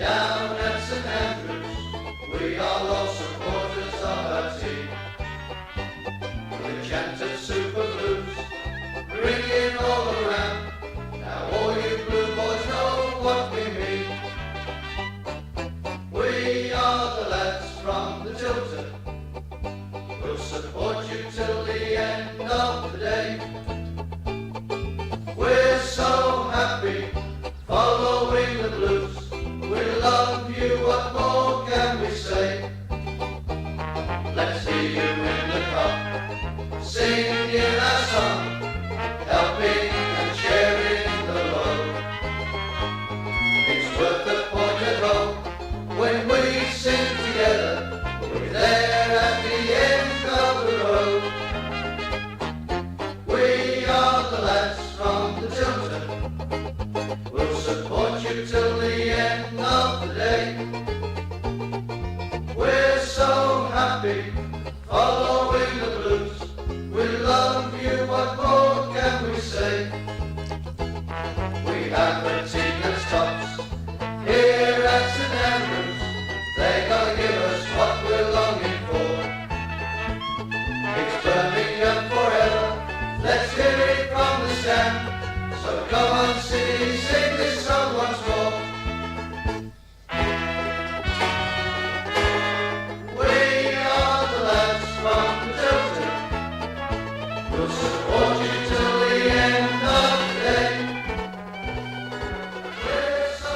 down at St Andrews, we are all supporters of our team. We chanted Super Blues, ringing all around. Now all you blue boys know what we mean. We are the lads from the Tilton. We'll support you till the end of the day. We're so happy following the blues. We love you, what more can we say? Let's hear you in the cup, singing our song, helping and sharing the load. It's worth the point at home when we sing together. We're there at the end of the road. We are the lads from the Tilton. We'll support you till the end of the day. We're so happy following the blues. We love you, what more can we say? We have the tickets tops here at St Andrews. They're gonna give us what we're longing for. It's Birmingham forever, let's hear it from the stand. So come on City, sing this song once more. We are the lads from the Tilton. We'll support you till the end of the day. We're so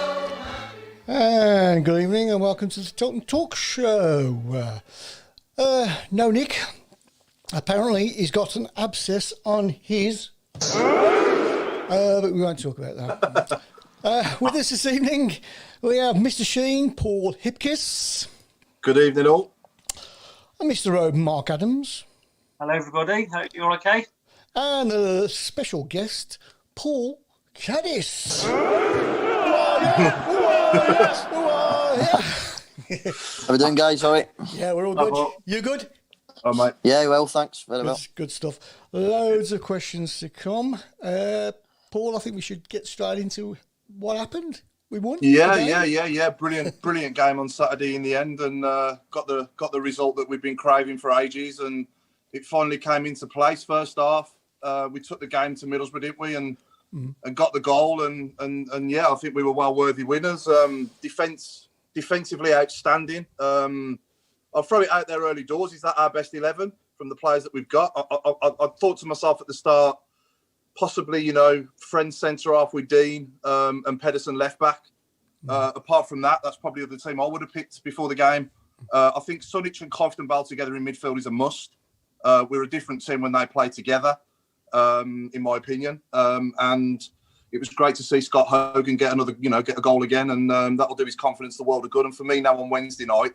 happy. And good evening and welcome to the Tilton Talk Show. No, Nick. Apparently he's got an abscess on his... but we won't talk about that. With us this evening, we have Mr. Sheen, Paul Hipkiss, Good evening, all. and Mr. Rowe, Mark Adams, Hello, everybody. Hope you're okay. and a special guest, Paul Caddis. How we doing, guys? All right? Yeah, we're all Hi, good. Paul. You good? Oh, mate. Yeah, well, thanks. Very well. That's good stuff. Loads of questions to come. Paul, I think we should get straight into what happened. We won. Yeah, again. yeah. Brilliant game on Saturday in the end, and got the result that we've been craving for ages, and it finally came into place. First half, we took the game to Middlesbrough, didn't we? And got the goal, and yeah, I think we were well worthy winners. Defensively outstanding. I'll throw it out there early doors. Is that our best 11 from the players that we've got? I thought to myself at the start, possibly, Friend centre half with Dean and Pedersen left back. Apart from that, that's probably the team I would have picked before the game. I think Sunic and Clifton-Bell together in midfield is a must. We're a different team when they play together, in my opinion. And it was great to see Scott Hogan get a goal again, and that'll do his confidence the world of good. And for me now on Wednesday night,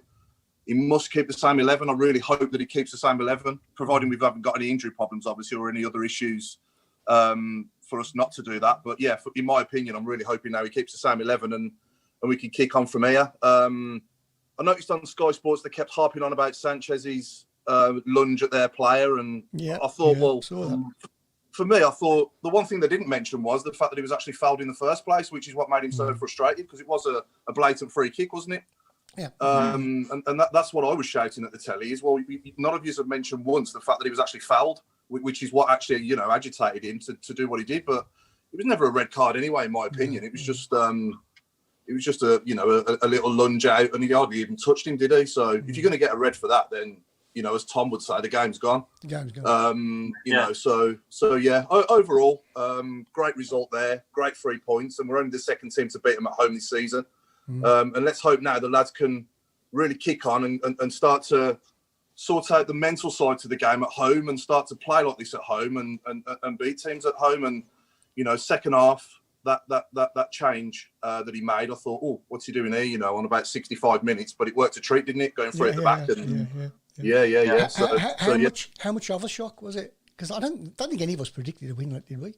he must keep the same 11. I really hope that he keeps the same 11, providing we haven't got any injury problems, obviously, or any other issues for us not to do that. But yeah, in my opinion, I'm really hoping now he keeps the same 11 and we can kick on from here. I noticed on Sky Sports they kept harping on about Sanchez's lunge at their player, and I thought, for me, I thought the one thing they didn't mention was the fact that he was actually fouled in the first place, which is what made him so frustrated, because it was a blatant free kick, wasn't it? Yeah. And that's what I was shouting at the telly is, well, none of you have mentioned once the fact that he was actually fouled, which is what actually, agitated him to do what he did. But it was never a red card anyway, in my opinion. It was just a little lunge out, and he hardly even touched him, did he? So if you're going to get a red for that, then, as Tom would say, the game's gone. The game's gone. So yeah, overall, great result there, great 3 points, and we're only the second team to beat them at home this season. And let's hope now the lads can really kick on and start to sort out the mental side to the game at home and start to play like this at home and beat teams at home. And, second half, that change that he made, I thought, oh, what's he doing here, on about 65 minutes, but it worked a treat, didn't it? Going through at the back. Yeah. How much of a shock was it? Because I don't think any of us predicted a win, did we?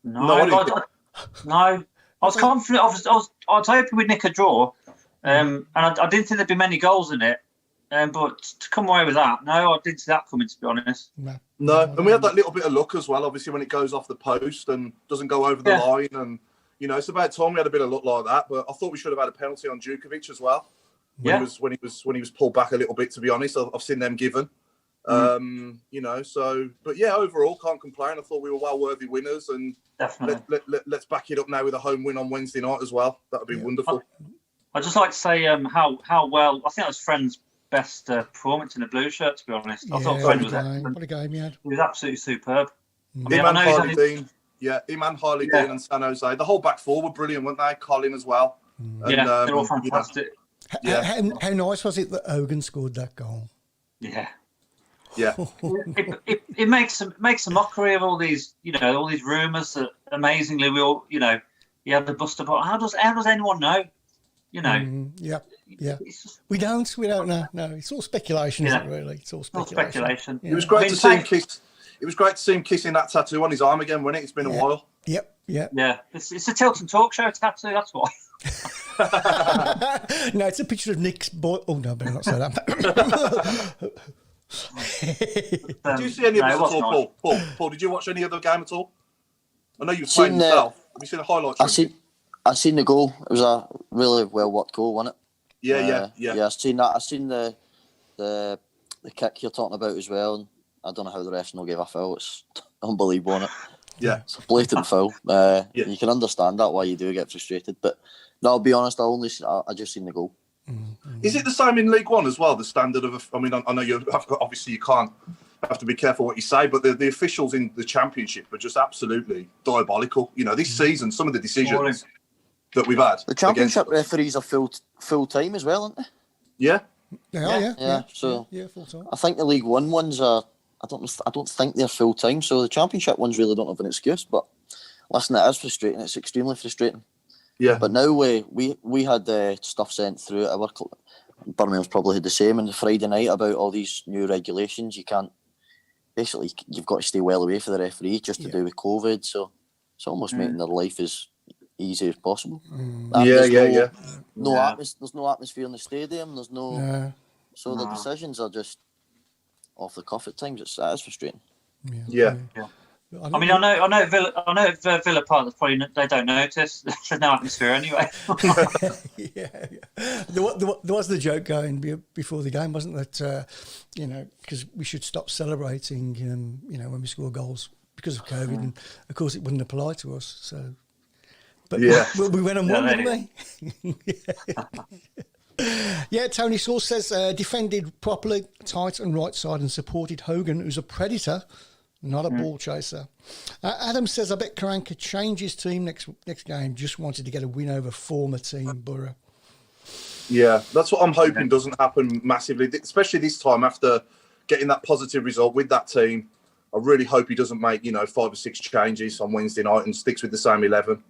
No, I was confident. I was hoping we'd nick a draw, and I didn't think there'd be many goals in it. But to come away with that, no, I didn't see that coming, to be honest. No, and we had that little bit of luck as well, obviously, when it goes off the post and doesn't go over the line. And, You know, it's about time we had a bit of luck like that. But I thought we should have had a penalty on Djukovic as well. When he was pulled back a little bit. To be honest, I've seen them given. You know, so but yeah, overall can't complain. I thought we were well worthy winners, and Definitely. let's back it up now with a home win on Wednesday night as well. That would be wonderful. I'd just like to say how well I think that was Friend's best performance in the blue shirt. To be honest, I thought Friend was excellent. What a game he had! He was absolutely superb. Him and Harley Dean, and San Jose. The whole back four were brilliant, weren't they? Colin as well. And, they're all fantastic. How nice was it that Hogan scored that goal? Yeah. Yeah. It makes a mockery of all these, all these rumours that amazingly we all, he had the Buster Bot. How does anyone know? Yeah. We don't know. No, it's all speculation, isn't it? Really, it's all speculation. It was great to see him kiss. It was great to see him kissing that tattoo on his arm again, wasn't it? It's been a while. Yep. Yeah, it's a Tilton Talk Show tattoo. That's why. No, it's a picture of Nick's boy. Oh no, better not say that. Did you see any of this at all, Paul? Did you watch any of the game at all? I know you've played yourself. Have you seen the highlights? I seen the goal. It was a really well worked goal, wasn't it? Yeah. I've seen that. I've seen the kick you're talking about as well. And I don't know how the refs not gave a foul. It's unbelievable, isn't it? Yeah, it's a blatant foul. You can understand that why you do get frustrated, but no, I'll be honest. I just seen the goal. Mm-hmm. Is it the same in League One as well? The standard of, I know you obviously you can't have to be careful what you say, but the officials in the Championship are just absolutely diabolical. This season, some of the decisions that we've had. The Championship referees are full time as well, aren't they? Yeah. Yeah. So full time. I think the League One ones are. I don't think they're full time. So the Championship ones really don't have an excuse. But listen, it is frustrating. It's extremely frustrating. Yeah. But now we had stuff sent through at our club. Birmingham's probably had the same on the Friday night about all these new regulations. You can't. Basically, you've got to stay well away for the referee just to do with COVID. So it's almost making their life as easy as possible. There's no atmosphere in the stadium. There's no. So the decisions are just off the cuff at times. That is frustrating. Yeah. I know Villa Park. Probably they don't notice. There's no atmosphere anyway. Yeah. There was the joke going before the game, wasn't that? Because we should stop celebrating. When we score goals because of COVID, and of course it wouldn't apply to us. So, but we went and won, didn't we? Yeah, Tony Sauce says defended properly, tight and right side, and supported Hogan, who's a predator. Not a ball chaser. Adam says, I bet Karanka change his team next game. Just wanted to get a win over former team Borough. Yeah, that's what I'm hoping doesn't happen massively, especially this time after getting that positive result with that team. I really hope he doesn't make, 5 or 6 changes on Wednesday night and sticks with the same 11.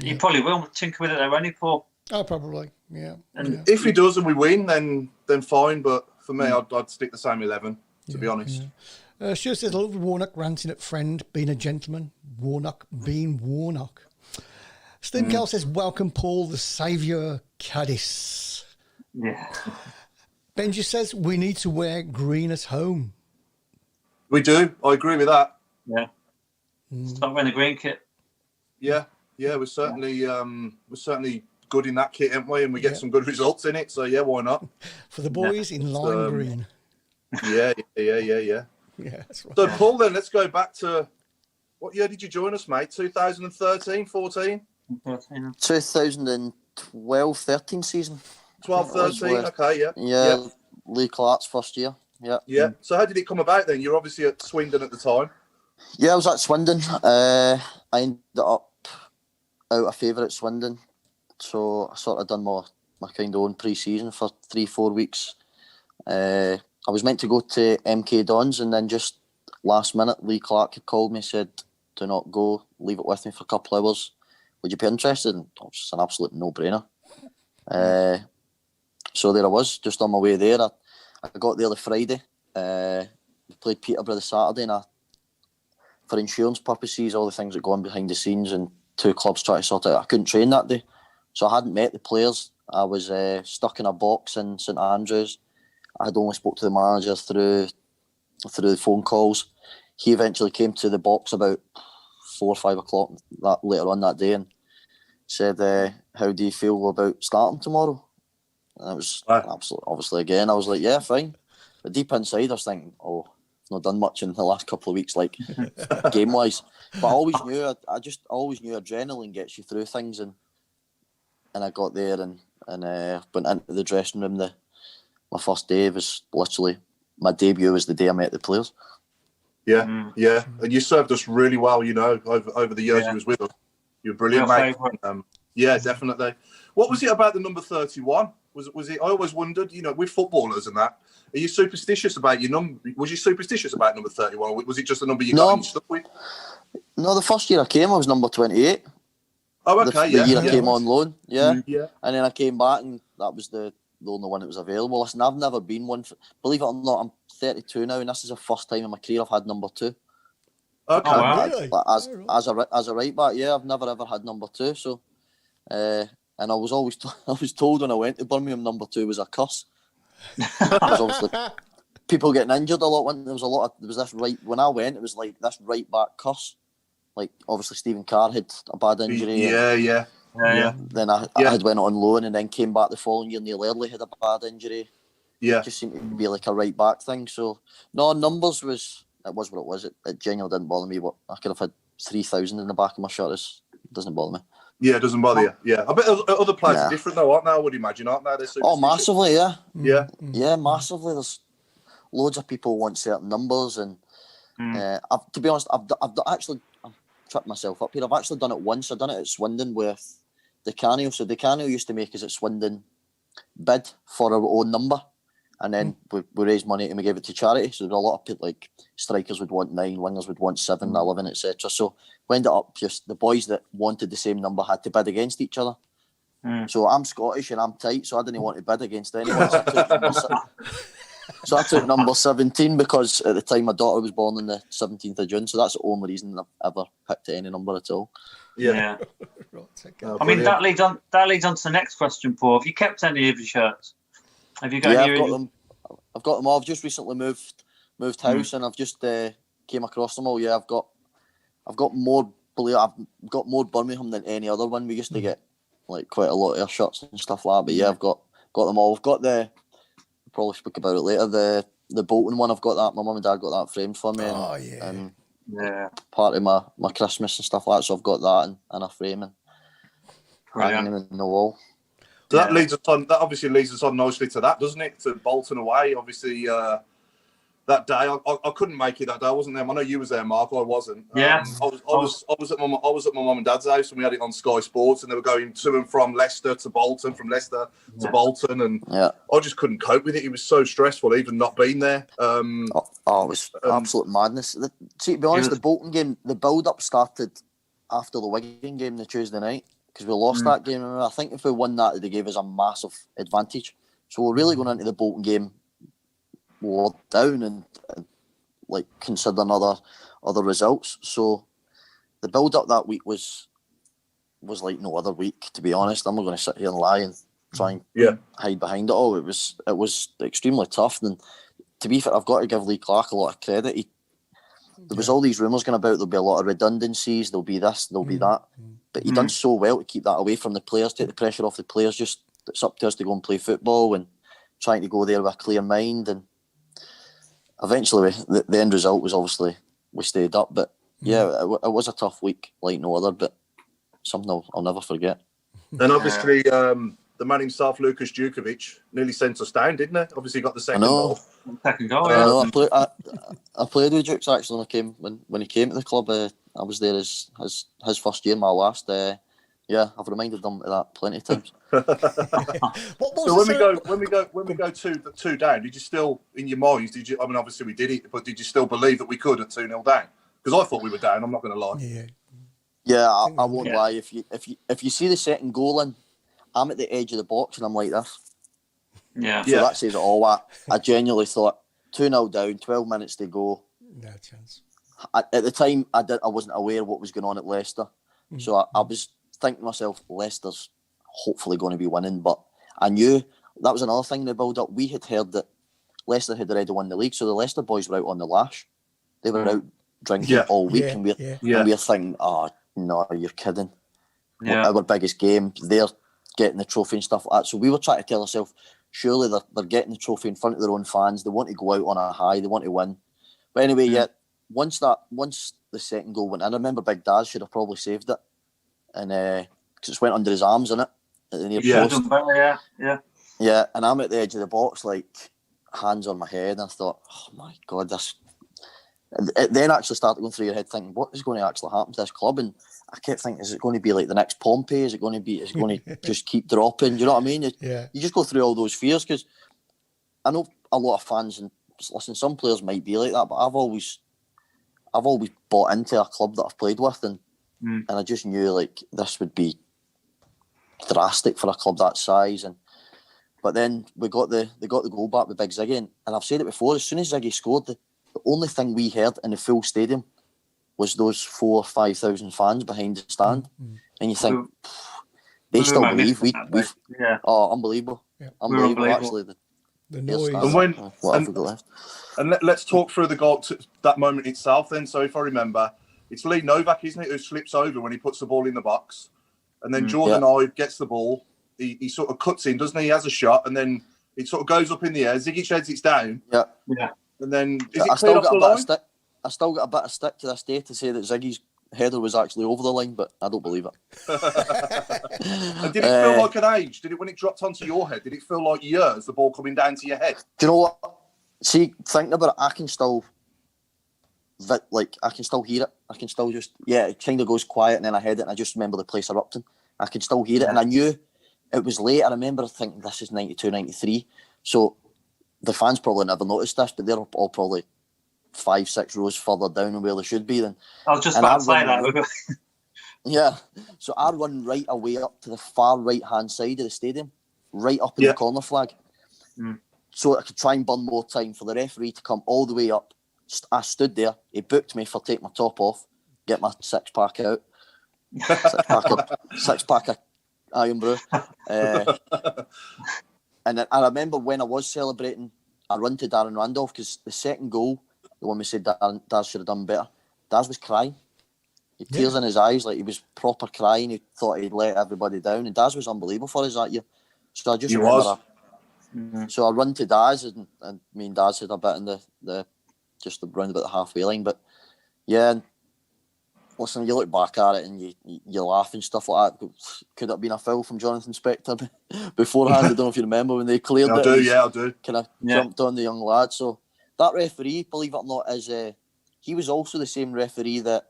He probably will tinker with it though, won't he, Paul? Oh, probably, yeah. If he does and we win, then fine. But for me, I'd stick the same 11, to be honest. Yeah. Sure says, I love Warnock ranting at Friend, being a gentleman. Warnock being Warnock. Steve Kell says, welcome, Paul, the saviour Cadiz. Yeah. Benji says, we need to wear green at home. We do. I agree with that. Yeah. Stop wearing the green kit. Yeah. We're certainly good in that kit, aren't we? And we get some good results in it. So, yeah, why not? For the boys in lime green. Yeah. Yeah, that's right. So, Paul, then let's go back to what year did you join us, mate? 2013, 14? 2012, 13 season. 12, 13, okay, yeah. Yeah, Lee Clark's first year, yeah. Yeah, so how did it come about then? You're obviously at Swindon at the time. Yeah, I was at Swindon. I ended up out of favour at Swindon. So I sort of done my kind of own pre-season for 3-4 weeks. I was meant to go to MK Dons, and then just last minute, Lee Clark had called me, said, do not go, leave it with me for a couple of hours. Would you be interested? And it was just an absolute no-brainer. So there I was, just on my way there. I got there the Friday. We played Peterborough the Saturday, and for insurance purposes, all the things that go on behind the scenes, and 2 clubs try to sort out, I couldn't train that day. So I hadn't met the players. I was stuck in a box in St Andrews. I had only spoke to the manager through the phone calls. He eventually came to the box about 4 or 5 o'clock later on that day, and said, "How do you feel about starting tomorrow?" And it was absolutely, obviously, again, I was like, "Yeah, fine." But deep inside, I was thinking, "Oh, I've not done much in the last couple of weeks, like game wise." But I always knew, I always knew adrenaline gets you through things, and I got there and went into the dressing room. My first day was literally my debut was the day I met the players. Yeah, yeah, and you served us really well, you know, over the years you was with us. You were brilliant, mate. Yeah, definitely. What was it about the number 31? Was it? I always wondered, you know, with footballers and that, are you superstitious about your number? Was you superstitious about number 31? Or was it just a number you got and you stuck with? No, the first year I came, I was number 28. Oh, okay, the year I came on loan, yeah, yeah, and then I came back, and that was the only one that was available. Listen, I've never been one. Believe it or not, I'm 32 now, and this is the first time in my career I've had number 2. Okay, Really? As a right back, yeah, I've never ever had number 2. So, and I was always I was told when I went to Birmingham, number 2 was a curse. Because obviously people getting injured a lot. When there was this right when I went, it was like this right back curse. Like obviously Stephen Carr had a bad injury. Yeah. Then I had went on loan and then came back the following year. Neil Early had a bad injury. Yeah, It just seemed to be like a right back thing. So no, numbers was what it was. It genuinely didn't bother me. But I could have had 3,000 in the back of my shirt. It doesn't bother me. Yeah, it doesn't bother you. Yeah, I bet other players are different though, aren't they? I would imagine, aren't they? Oh, massively, yeah. Yeah, Massively. There's loads of people want certain numbers, and to be honest, I've tripped myself up here. I've actually done it once. I've done it at Swindon with the Canio. So the Canio used to make us at Swindon bid for our own number, and then we raised money and we gave it to charity. So there were a lot of people, like strikers would want 9, wingers would want 7, 11, etc. So we ended up just the boys that wanted the same number had to bid against each other. So I'm Scottish and I'm tight, so I didn't want to bid against anyone. So I took number 17 because at the time my daughter was born on the 17th of June. So that's the only reason I've ever picked any number at all. Yeah. I mean, that leads on to the next question, Paul. Have you kept any of your shirts? Have you got any? I've got them. I've got them all. I've just recently moved house, and I've just came across them all. Yeah, I've got more. I've got more Birmingham than any other one. We used to get like quite a lot of our shirts and stuff like that. But yeah, I've got them all. I've got probably speak about it later. The Bolton one. I've got that. My mum and dad got that framed for me. And part of my Christmas and stuff like that. So I've got that and a frame and hanging in the wall. So that leads us on. That obviously leads us on nicely to that, doesn't it? To Bolton away. Obviously, that day I couldn't make it. That day I wasn't there. I know you was there, Mark. I wasn't. Yeah. I was at my mum and dad's house, and we had it on Sky Sports, and they were going to and from Leicester to Bolton, from Leicester to Bolton, and I just couldn't cope with it. It was so stressful, even not being there. It was absolute madness. See, to be honest, the Bolton game, the build-up started after the Wigan game the Tuesday night. Because we lost that game. I think if we won that, they gave us a massive advantage. So we're really going into the Bolton game we're down and like considering other results. So the build up that week was like no other week, to be honest. I'm not going to sit here and lie and try and hide behind it all. It was extremely tough. And to be fair, I've got to give Lee Clark a lot of credit. There was all these rumours going about there'll be a lot of redundancies, there'll be this, there'll be that. But he done so well to keep that away from the players, take the pressure off the players. Just it's up to us to go and play football and trying to go there with a clear mind. And eventually, the end result was obviously we stayed up. But it was a tough week, like no other. But something I'll never forget. And obviously, the man himself, Lukas Djukovic, nearly sent us down, didn't he? Obviously, got the second goal. Second goal. I played with Jukes actually when he came to the club. I was there as his first year, my last. I've reminded them of that plenty of times. So when we go 2 down, did you still in your minds? Did you? I mean, obviously we did it, but did you still believe that we could at 2-0 down? Because I thought we were down. I'm not going to lie. Yeah, I won't lie. If you see the second goal in, I'm at the edge of the box and I'm like this. Yeah. So that says it all. I genuinely thought 2-0 down, 12 minutes to go. No chance. At the time, I wasn't aware of what was going on at Leicester. So I was thinking to myself, Leicester's hopefully going to be winning. But I knew that was another thing in the build-up. We had heard that Leicester had already won the league, so the Leicester boys were out on the lash. They were out drinking all week, and we're thinking, oh, no, you're kidding. our biggest game. They're getting the trophy and stuff like that. So we were trying to tell ourselves, surely they're getting the trophy in front of their own fans. They want to go out on a high. They want to win. But anyway, once the second goal went in, I remember Big Daz should have probably saved it, and because it went under his arms, innit? At the near post. Yeah. And I'm at the edge of the box, like hands on my head, and I thought, oh my God, this. And it then actually started going through your head, thinking, what is going to actually happen to this club? And I kept thinking, is it going to be like the next Pompey? Is it going to just keep dropping? Do you know what I mean? You just go through all those fears, because I know a lot of fans, and listen, some players might be like that, but I've always bought into a club that I've played with, and I just knew like this would be drastic for a club that size. But then they got the goal back with Big Ziggy, and I've said it before, as soon as Ziggy scored, the only thing we heard in the full stadium was those 4,000 or 5,000 fans behind the stand, and you think they still believe we've unbelievable, unbelievable. Actually, the noise. And let's talk through the goal to that moment itself. Then, so if I remember, it's Lee Novak, isn't it, who slips over when he puts the ball in the box, and then Jordan Ive gets the ball. He sort of cuts in, doesn't he? He has a shot, and then it sort of goes up in the air. Ziggy sheds it down. Yeah. And then I still got a bit of stick to this day to say that Ziggy's header was actually over the line, but I don't believe it. And did it feel like an age? Did it, when it dropped onto your head, did it feel like years, the ball coming down to your head? Do you know what? See, thinking about it, I can still hear it. I can still just, it kind of goes quiet, and then I heard it, and I just remember the place erupting. I can still hear it, and I knew it was late. I remember thinking, this is 92, 93. So the fans probably never noticed this, but they're all probably 5-6 rows further down than where they should be. Then I was just about to say that. Yeah. So I run right away up to the far right-hand side of the stadium, right up in the corner flag. So I could try and burn more time for the referee to come all the way up. I stood there. He booked me for taking my top off, get my six-pack out. Six-pack of Iron Brew. And I remember when I was celebrating, I run to Darren Randolph, because the second goal, the one we said Daz should have done better, Daz was crying. He had tears in his eyes, like he was proper crying. He thought he'd let everybody down, and Daz was unbelievable for us that year. So I just So I run to Daz, and me and Daz had a bit in the just around about the halfway line. But yeah, listen, you look back at it and you laugh and stuff like that. Could it have been a foul from Jonathan Spector beforehand? I don't know if you remember when they cleared it. I do. Kind of jumped on the young lad. So that referee, believe it or not, he was also the same referee that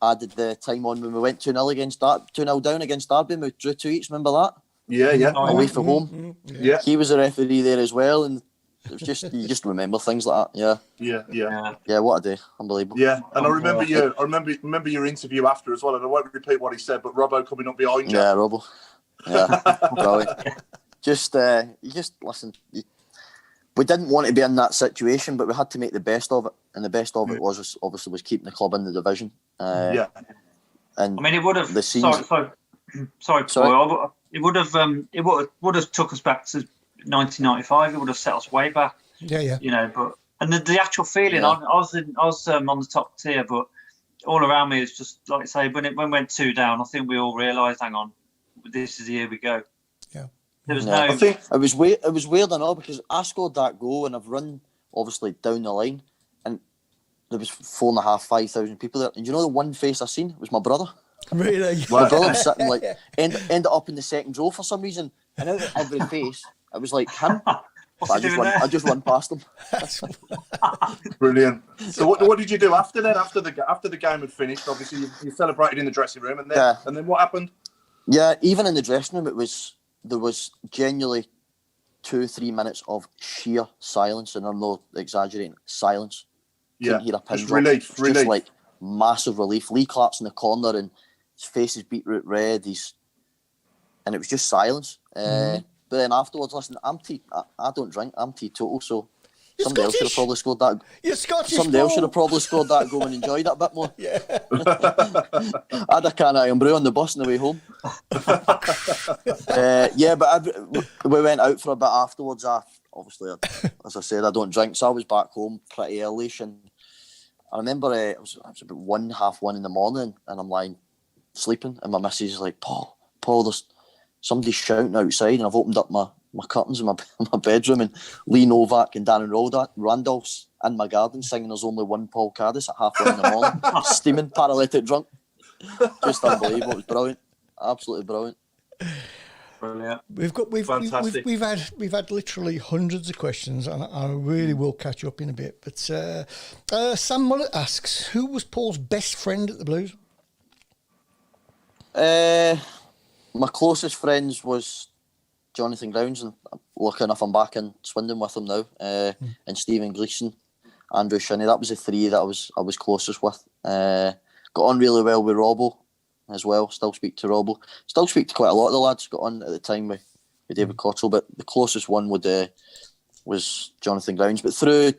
added the time on when we went 2-0 down against Derby. We drew 2 each. Remember that? Yeah. Away from home. Yeah. He was a referee there as well, and it was just you just remember things like that. Yeah. What a day! Unbelievable. Yeah, and I remember your interview after as well, and I won't repeat what he said, but Robbo coming up behind you. Yeah, Robbo. Yeah, brilliant. You just listen. We didn't want to be in that situation, but we had to make the best of it, and the best of it was obviously keeping the club in the division. And I mean, it would have. Sorry, Paul. It would have took us back to 1995. It would have set us way back. Yeah. You know, but the actual feeling. I was on the top tier, but all around me is just like I say. When we went 2 down, I think we all realised, hang on, this is the year we go. Yeah. There was I think it was weird. It was weird and all, because I scored that goal and I've run obviously down the line, and there was 4,500, 5,000 people there. And you know the one face I seen was my brother. Really? My brother was sitting like ended up in the second row for some reason, and out of every face, it was like him. I just run past him. Brilliant. So what did you do after then? After the game had finished, obviously you celebrated in the dressing room, and then what happened? Yeah, even in the dressing room, there was genuinely 2-3 minutes of sheer silence, and I'm not exaggerating. Silence. Couldn't hear a pin drop. Relief. Just like massive relief. Lee Clark's in the corner, and his face is beetroot red. And it was just silence. But then afterwards, listen, I don't drink. I'm teetotal, so somebody else should have probably scored that. You're Scottish. Somebody else should have probably scored that goal and enjoyed it a bit more. Yeah. I had a can of Iron Brew on the bus on the way home. But we went out for a bit afterwards. Obviously, as I said, I don't drink, so I was back home pretty early. And I remember it was about 1:30 in the morning, and I'm lying sleeping, and my missus is like, Paul, there's somebody shouting outside, and I've opened up my curtains in my bedroom, and Lee Novak and Darren Randolph's in my garden singing There's Only One Paul Caddis at 1:30 in the morning, steaming, paralytic drunk. Just unbelievable. It was brilliant. Absolutely brilliant. Brilliant. We've had literally hundreds of questions, and I really will catch up in a bit. But Sam Mullett asks, who was Paul's best friend at the Blues? My closest friends was Jonathan Grounds, and lucky enough I'm back in Swindon with him now, and Stephen Gleeson, Andrew Shinney. That was the three that I was closest with. Got on really well with Robbo as well. Still speak to Robbo. Still speak to quite a lot of the lads. Got on at the time with David Cottrell, but the closest one was Jonathan Grounds. But through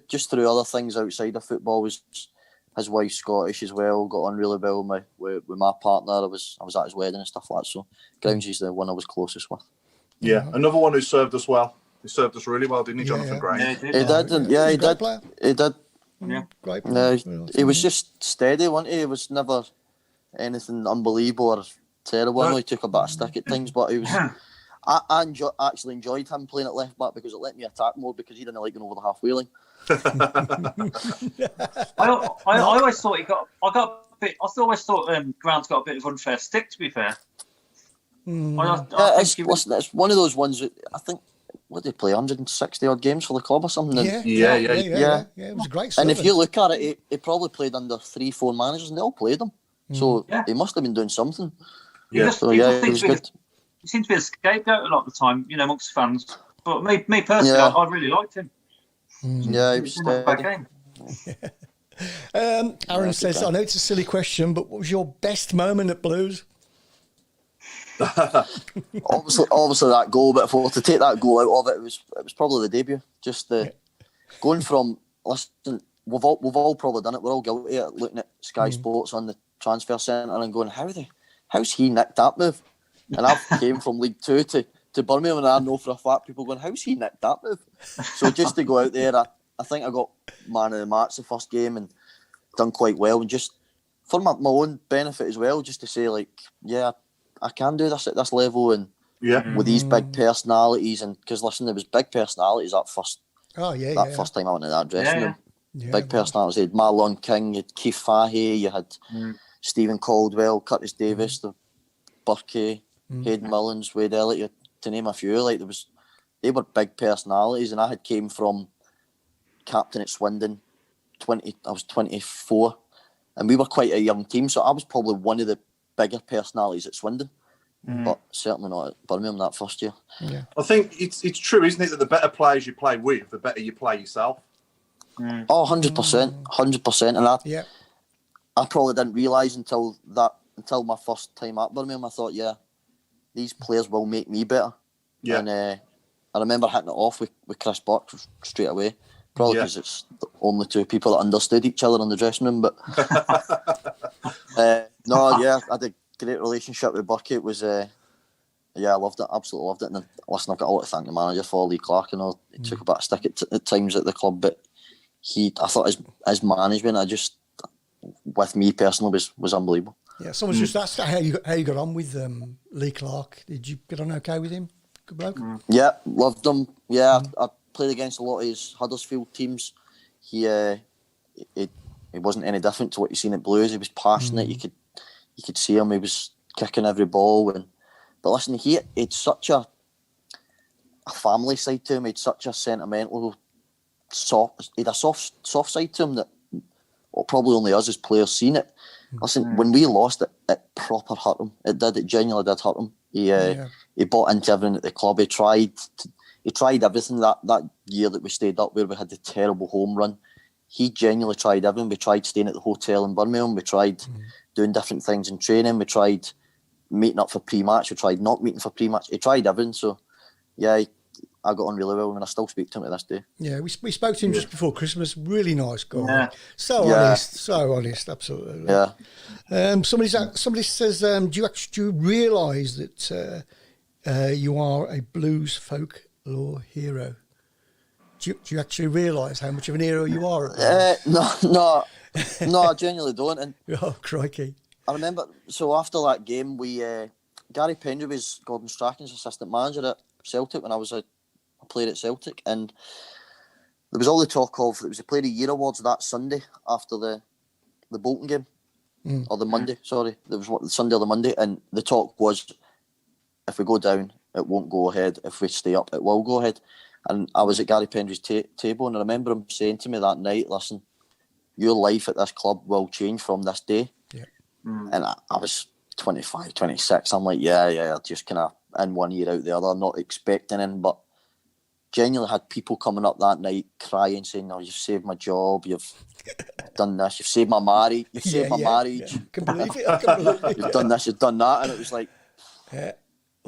other things outside of football, was his wife's Scottish as well. Got on really well with my partner. I was at his wedding and stuff like that. So Grounds is the one I was closest with. Yeah, another one who served us well. He served us really well, didn't he, Jonathan Grounds? Yeah, He did. He did. Yeah. Great. He was just steady, wasn't he? He was never anything unbelievable or terrible. I know he took a bit of stick at times, but he was. I actually enjoyed him playing at left back because it let me attack more because he didn't like going over the halfway line. I always thought I always thought Grounds got a bit of unfair stick. To be fair, it's one of those ones. I think what did he play 160 odd games for the club or something. Yeah. It was a great. And if you look at it, he probably played under 3-4 managers, and they all played him. So he must have been doing something. Yeah. It was good. He seems to be a scapegoat a lot of the time, amongst fans. But me personally, I really liked him. Yeah, he was steady. Aaron says, I know it's a silly question, but what was your best moment at Blues? obviously that goal, but to take that goal out of it, it was probably the debut. Just going from, listen, we've all probably done it. We're all guilty at looking at Sky Sports on the transfer centre and going, how's he nicked that move? And I came from League Two to Birmingham, and I know for a fact people going, how's he nicked that move? So just to go out there, I think I got man of the match the first game and done quite well, and just for my own benefit as well, just to say I can do this at this level and with these big personalities, and because listen, there was big personalities that first time I went in that dressing room. Big personalities. You had Marlon King, you had Keith Fahey, you had Stephen Caldwell, Curtis Davis, the Burkey, Hayden Mullins, Wade Elliott, to name a few. They were big personalities, and I had came from captain at Swindon. I was 24, and we were quite a young team, so I was probably one of the bigger personalities at Swindon, but certainly not at Birmingham that first year. Yeah. I think it's true, isn't it, that the better players you play with, the better you play yourself. Oh, 100%, and I probably didn't realise until my first time at Birmingham. I thought, these players will make me better. Yeah. And I remember hitting it off with Chris Burke straight away. Probably because it's the only two people that understood each other in the dressing room. But I had a great relationship with Burke. It was, I loved it, absolutely loved it. And listen, I've got a lot to thank the manager for, Lee Clark. He took a bit of stick at times at the club, but I thought his management, with me personally, was unbelievable. Yeah, someone's just asked how you got on with Lee Clark. Did you get on okay with him? Good bloke. Yeah, loved him. Yeah, I played against a lot of his Huddersfield teams. He wasn't any different to what you seen at Blues. He was passionate. You could see him. He was kicking every ball. But listen, he had such a family side to him. He had such a sentimental, soft side to him that probably only us as players seen it. Listen, when we lost it proper hurt him. It did. It genuinely did hurt him. He bought into everything at the club. He tried everything that year that we stayed up where we had the terrible home run. He genuinely tried everything. We tried staying at the hotel in Birmingham. We tried doing different things in training. We tried meeting up for pre-match. We tried not meeting for pre-match. He tried everything. So, I got on really well, and I still speak to him to this day. Yeah, we spoke to him just before Christmas. Really nice guy. Yeah. So honest, absolutely. Yeah. Somebody says, do you realise that you are a blues folklore hero? Do you actually realise how much of an hero you are? No, I genuinely don't. And oh, crikey! I remember. So after that game, we Gary Pendry was Gordon Strachan's assistant manager at Celtic when I was a player at Celtic, and there was all the talk of it was the Player of the Year awards that Sunday after the Bolton game, or the Monday. Sorry, there was the Sunday or the Monday, and the talk was if we go down, it won't go ahead. If we stay up, it will go ahead. And I was at Gary Pendry's table, and I remember him saying to me that night, "Listen, your life at this club will change from this day." Yeah. And I was 25, 26. I'm like, yeah, just kind of in one ear out the other, not expecting it, but genuinely had people coming up that night crying, saying, "Oh, you've saved my job, you've done this, you've saved my marriage, you've saved my marriage. Yeah. Can believe it. I can believe it. You've done this, you've done that," and it was like, Yeah.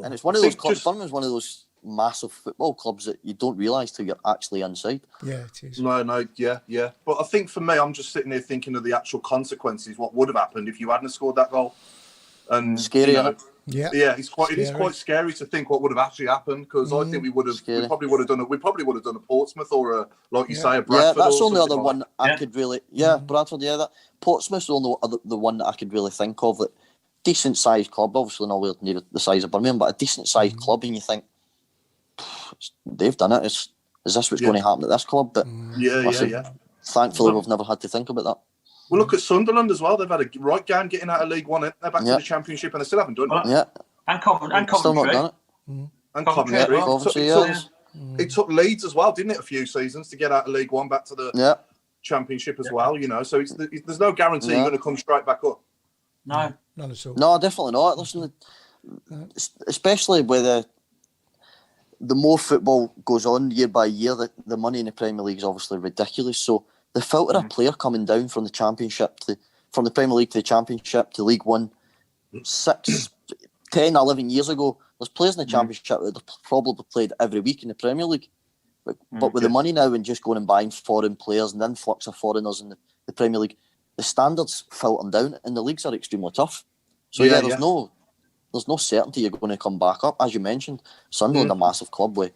and it's one of those clubs. Birmingham's one of those massive football clubs that you don't realise till you're actually inside. Yeah, it is. No, yeah. But I think for me, I'm just sitting here thinking of the actual consequences, what would have happened if you hadn't scored that goal. And Scary, you know, isn't it? Yeah. Yeah, it is quite scary to think what would have actually happened, because I think we probably would have done a Portsmouth or a, like you say, a Bradford. Yeah, that's the or only other something one like I could really. Yeah, Bradford. Yeah, that Portsmouth's the only the one that I could really think of. That decent sized club, obviously nowhere near the size of Birmingham, but a decent sized club, and you think they've done it. Is this what's going to happen at this club? But yeah. Thankfully, we've never had to think about that. Well, look at Sunderland as well. They've had a right game getting out of League One. They're back to the Championship, and they still haven't done it. Yeah, And Coventry. Still not done it. And Coventry. Coventry. It took Leeds as well, didn't it? A few seasons to get out of League One back to the Championship as well. You know, so there's no guarantee you're going to come straight back up. No, none at all. No, definitely not. Listen, especially with the more football goes on year by year, the money in the Premier League is obviously ridiculous. So the filter of player coming down from the Championship from the Premier League to the Championship to League One 6, 10, 11 years ago, there's players in the Championship that have probably played every week in the Premier League. But with the money now and just going and buying foreign players and the influx of foreigners in the Premier League, the standards filtering down and the leagues are extremely tough. So there's no certainty you're going to come back up. As you mentioned, Sunderland, a massive club with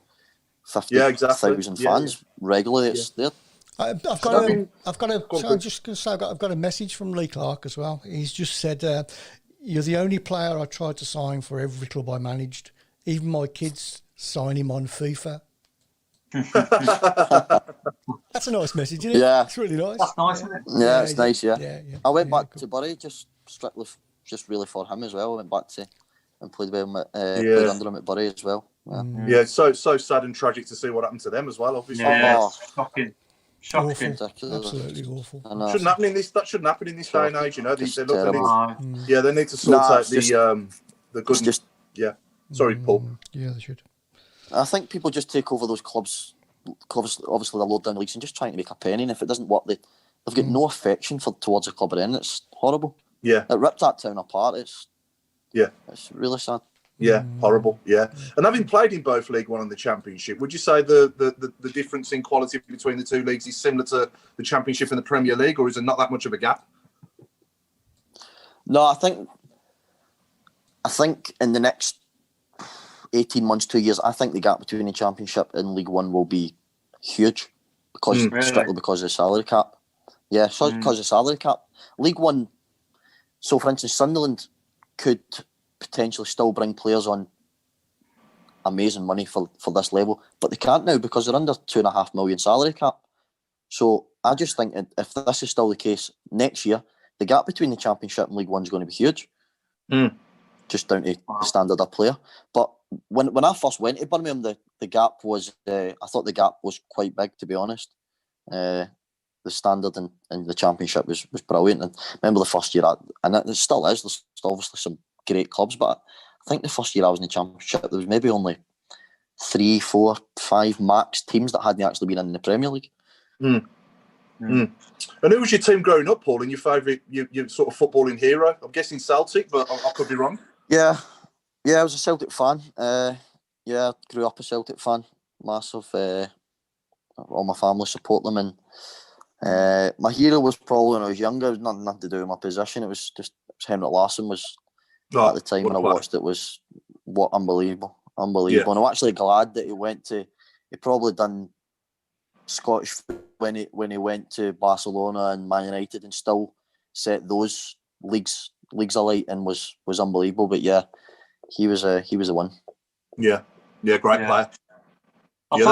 50,000 fans regularly. It's there. I've got a message from Lee Clark as well. He's just said, "You're the only player I tried to sign for every club I managed. Even my kids sign him on FIFA." That's a nice message, isn't it? Yeah, it's really nice. That's nice, isn't it? Yeah, it's nice. Yeah. I went back cool. to Bury just really for him as well. I went back to and played with him played under him at Bury as well. Yeah, it's so sad and tragic to see what happened to them as well. Obviously, shocking. Awful. Absolutely awful. Shouldn't happen in this. That shouldn't happen in this day and age. You know, they need to sort out the good. Sorry, Paul. Yeah, they should. I think people just take over those clubs, obviously the low down leagues, and just trying to make a penny. And if it doesn't work, they've got no affection towards the club. And it's horrible. Yeah, it ripped that town apart. It's really sad. Yeah, horrible. Yeah, and having played in both League One and the Championship, would you say the difference in quality between the two leagues is similar to the Championship and the Premier League, or is there not that much of a gap? No, I think in the next 18 months, 2 years, I think the gap between the Championship and League One will be huge strictly because of the salary cap. Yeah, because of the salary cap. League One. So, for instance, Sunderland could potentially still bring players on amazing money for this level, but they can't now because they're under $2.5 million salary cap. So I just think if this is still the case next year, the gap between the Championship and League One is going to be huge. Just down to the standard of player. But when I first went to Birmingham, the gap was I thought the gap was quite big, to be honest. The standard in the Championship was brilliant. And I remember the first year, and it still is, there's obviously some great clubs, but I think the first year I was in the Championship, there was maybe only 3, 4, 5 max teams that hadn't actually been in the Premier League. And who was your team growing up, Paul, and your favourite, your sort of footballing hero? I'm guessing Celtic, but I could be wrong. Yeah, I was a Celtic fan. Grew up a Celtic fan, massive. All my family support them, and my hero was probably when I was younger. It was nothing to do with my position. It was Henrik Larsson was at the time when I watched it was unbelievable. Yeah. And I'm actually glad that he probably done Scottish when he went to Barcelona and Man United and still set those leagues Leagues of Light and was unbelievable. But yeah, he was the one. Yeah, great player. I thought you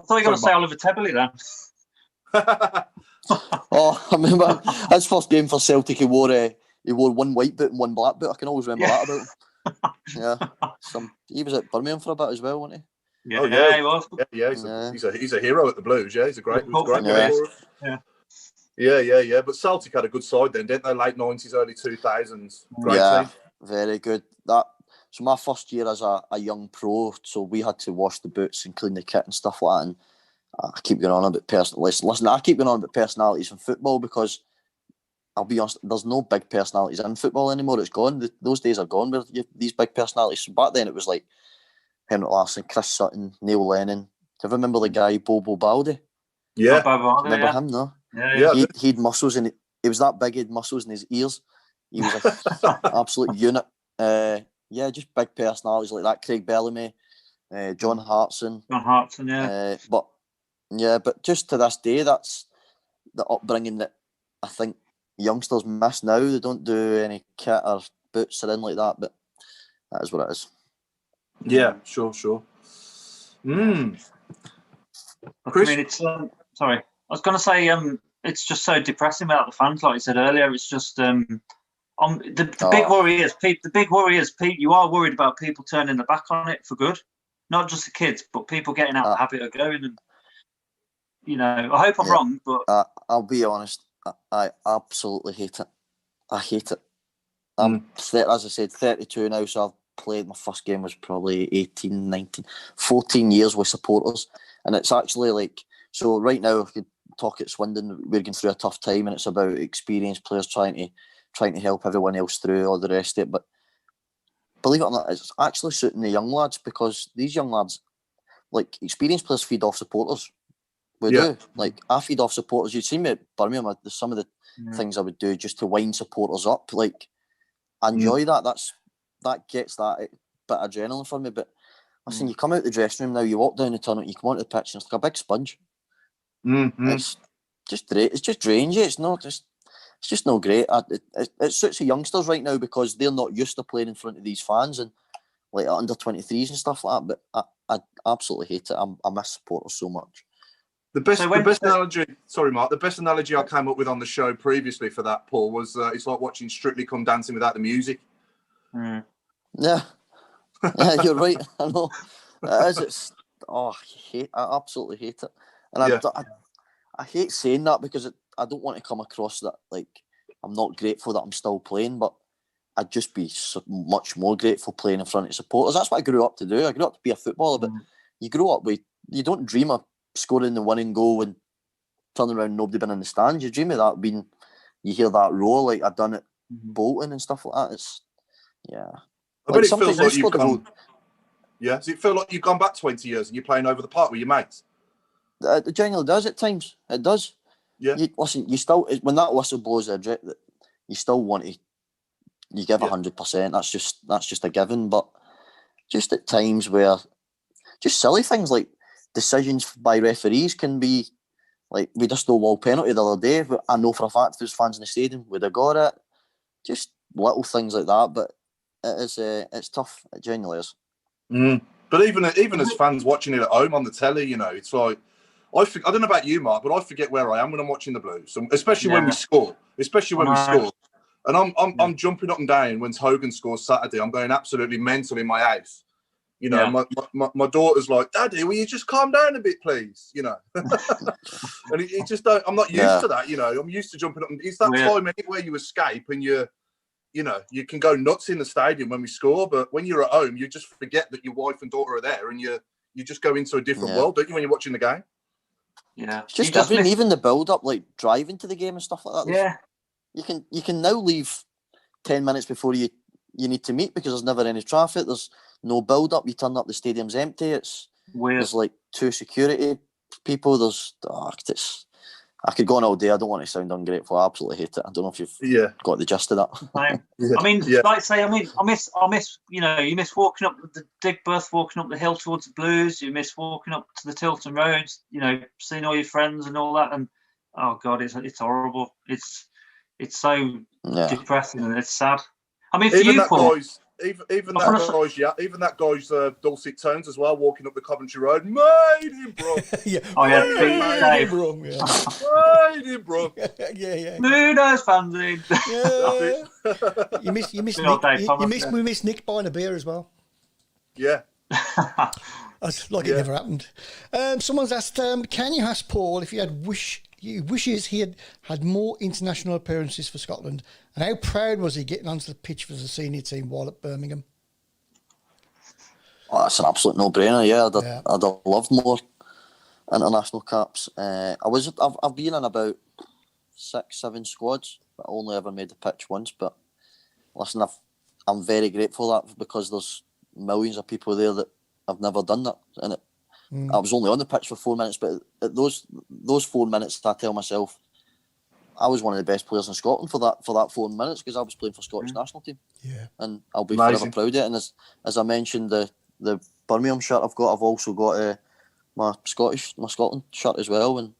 were going to say Oliver Tebley then. Oh, I remember his first game for Celtic. He wore one white boot and one black boot. I can always remember that about him. Yeah, he was at Birmingham for a bit as well, wasn't he? Yeah, yeah, he was. Yeah, he's a hero at the Blues. Yeah, he's a great player. Yeah. But Celtic had a good side then, didn't they? Late 90s, early 2000s. Great team. Very good. So my first year as a young pro, so we had to wash the boots and clean the kit and stuff like that. And I keep going on about I keep going on about personalities in football because I'll be honest, there's no big personalities in football anymore. It's gone. Those days are gone where you have these big personalities. So back then it was like Henrik Larsson, Chris Sutton, Neil Lennon. Do you remember the guy Bobo Baldi? Yeah. Remember him, no? Yeah. He had muscles and he was that big, he had muscles in his ears. He was an absolute unit. Just big personalities like that. Craig Bellamy, John Hartson. But just to this day, that's the upbringing that I think youngsters miss now. They don't do any kit or boots or anything like that, but that is what it is. Yeah, sure. Chris? I mean, it's sorry. I was going to say it's just so depressing without the fans, like I said earlier. It's just the big worry is, Pete, you are worried about people turning their back on it for good. Not just the kids, but people getting out of the habit of going. And I hope I'm wrong, but I'll be honest. I absolutely hate it. I hate it. I'm, as I said, 32 now, so I've played, my first game was probably 18, 19, 14 years with supporters. And it's actually like, so right now, if you talk at Swindon, we're going through a tough time and it's about experienced players trying to help everyone else through all the rest of it. But believe it or not, it's actually suiting the young lads because these young lads, like experienced players feed off supporters. We do. Like, I feed off supporters. You'd see me at Birmingham, some of the things I would do just to wind supporters up. Like, I enjoy that. That gets that bit of adrenaline for me. But listen, you come out the dressing room now, you walk down the tunnel, you come onto the pitch, and it's like a big sponge. It's just drains you. It's just not great. It suits the youngsters right now because they're not used to playing in front of these fans and like under 23s and stuff like that. But I absolutely hate it. I miss supporters so much. The best analogy, sorry, Mark, the best analogy I came up with on the show previously for that, Paul, was it's like watching Strictly Come Dancing without the music. Yeah, you're right. I know. I absolutely hate it. And I hate saying that because I don't want to come across that like I'm not grateful that I'm still playing, but I'd just be so much more grateful playing in front of supporters. That's what I grew up to do. I grew up to be a footballer, but you grow up with, you don't dream of scoring the winning goal and turning around and nobody been in the stand. You dream of that when you hear that roar like I've done at Bolton and stuff like that. It's I bet it feels like you've gone. Yeah, does it feel like you've gone back 20 years and you're playing over the park with your mates? It genuinely does at times. It does. Yeah. You still, when that whistle blows, you still want to. You give 100%. That's just a given. But just at times where, just silly things like decisions by referees can be like, we just no wall penalty the other day. I know for a fact there's fans in the stadium would have got it. Just little things like that. But it's tough. It genuinely is. But even as fans watching it at home on the telly, it's like I don't know about you, Mark, but I forget where I am when I'm watching the Blues, especially when we score. And I'm jumping up and down when Hogan scores Saturday. I'm going absolutely mental in my house. My daughter's like, "Daddy, will you just calm down a bit, please?" And he just don't. I'm not used to that. I'm used to jumping up. And it's that time anywhere you escape and you can go nuts in the stadium when we score. But when you're at home, you just forget that your wife and daughter are there, and you just go into a different world, don't you, when you're watching the game? Yeah, it's just different. Even the build up, like driving to the game and stuff like that. You can now leave 10 minutes before you need to meet because there's never any traffic. There's no build up. You turn up, the stadium's empty. There's like 2 security people. I could go on all day. I don't want to sound ungrateful. I absolutely hate it. I don't know if you've got the gist of that. I mean, like I say, I miss, you miss walking up the Digbirth, walking up the hill towards the Blues. You miss walking up to the Tilton Roads, seeing all your friends and all that. And oh God, it's horrible. It's so Yeah. depressing and it's sad. I mean, for Even you, that Paul, guy's, even that guy's dulcet tones as well, walking up the Coventry Road. Made in Brum. Yeah. Oh, yeah, Made Dave. in Brum, yeah. Made in Brum. Yeah. Ludo's fanzine. Yeah. You miss Good Nick. old Dave Thomas, We miss Nick buying a beer as well. Yeah. That's like it never happened. Someone's asked, can you ask Paul if he wishes he had more international appearances for Scotland, and how proud was he getting onto the pitch for the senior team while at Birmingham? Oh, that's an absolute no-brainer. Yeah, I'd have loved more international caps. I've been in about 6-7 squads, but I only ever made the pitch once. But listen, I'm very grateful for that, because there's millions of people there that have never done that, and I was only on the pitch for 4 minutes, but at those 4 minutes, I tell myself I was one of the best players in Scotland for that 4 minutes, because I was playing for Scottish national team. Yeah, and I'll be Amazing. forever proud of it. And as I mentioned, the Birmingham shirt I've also got my Scotland shirt as well, and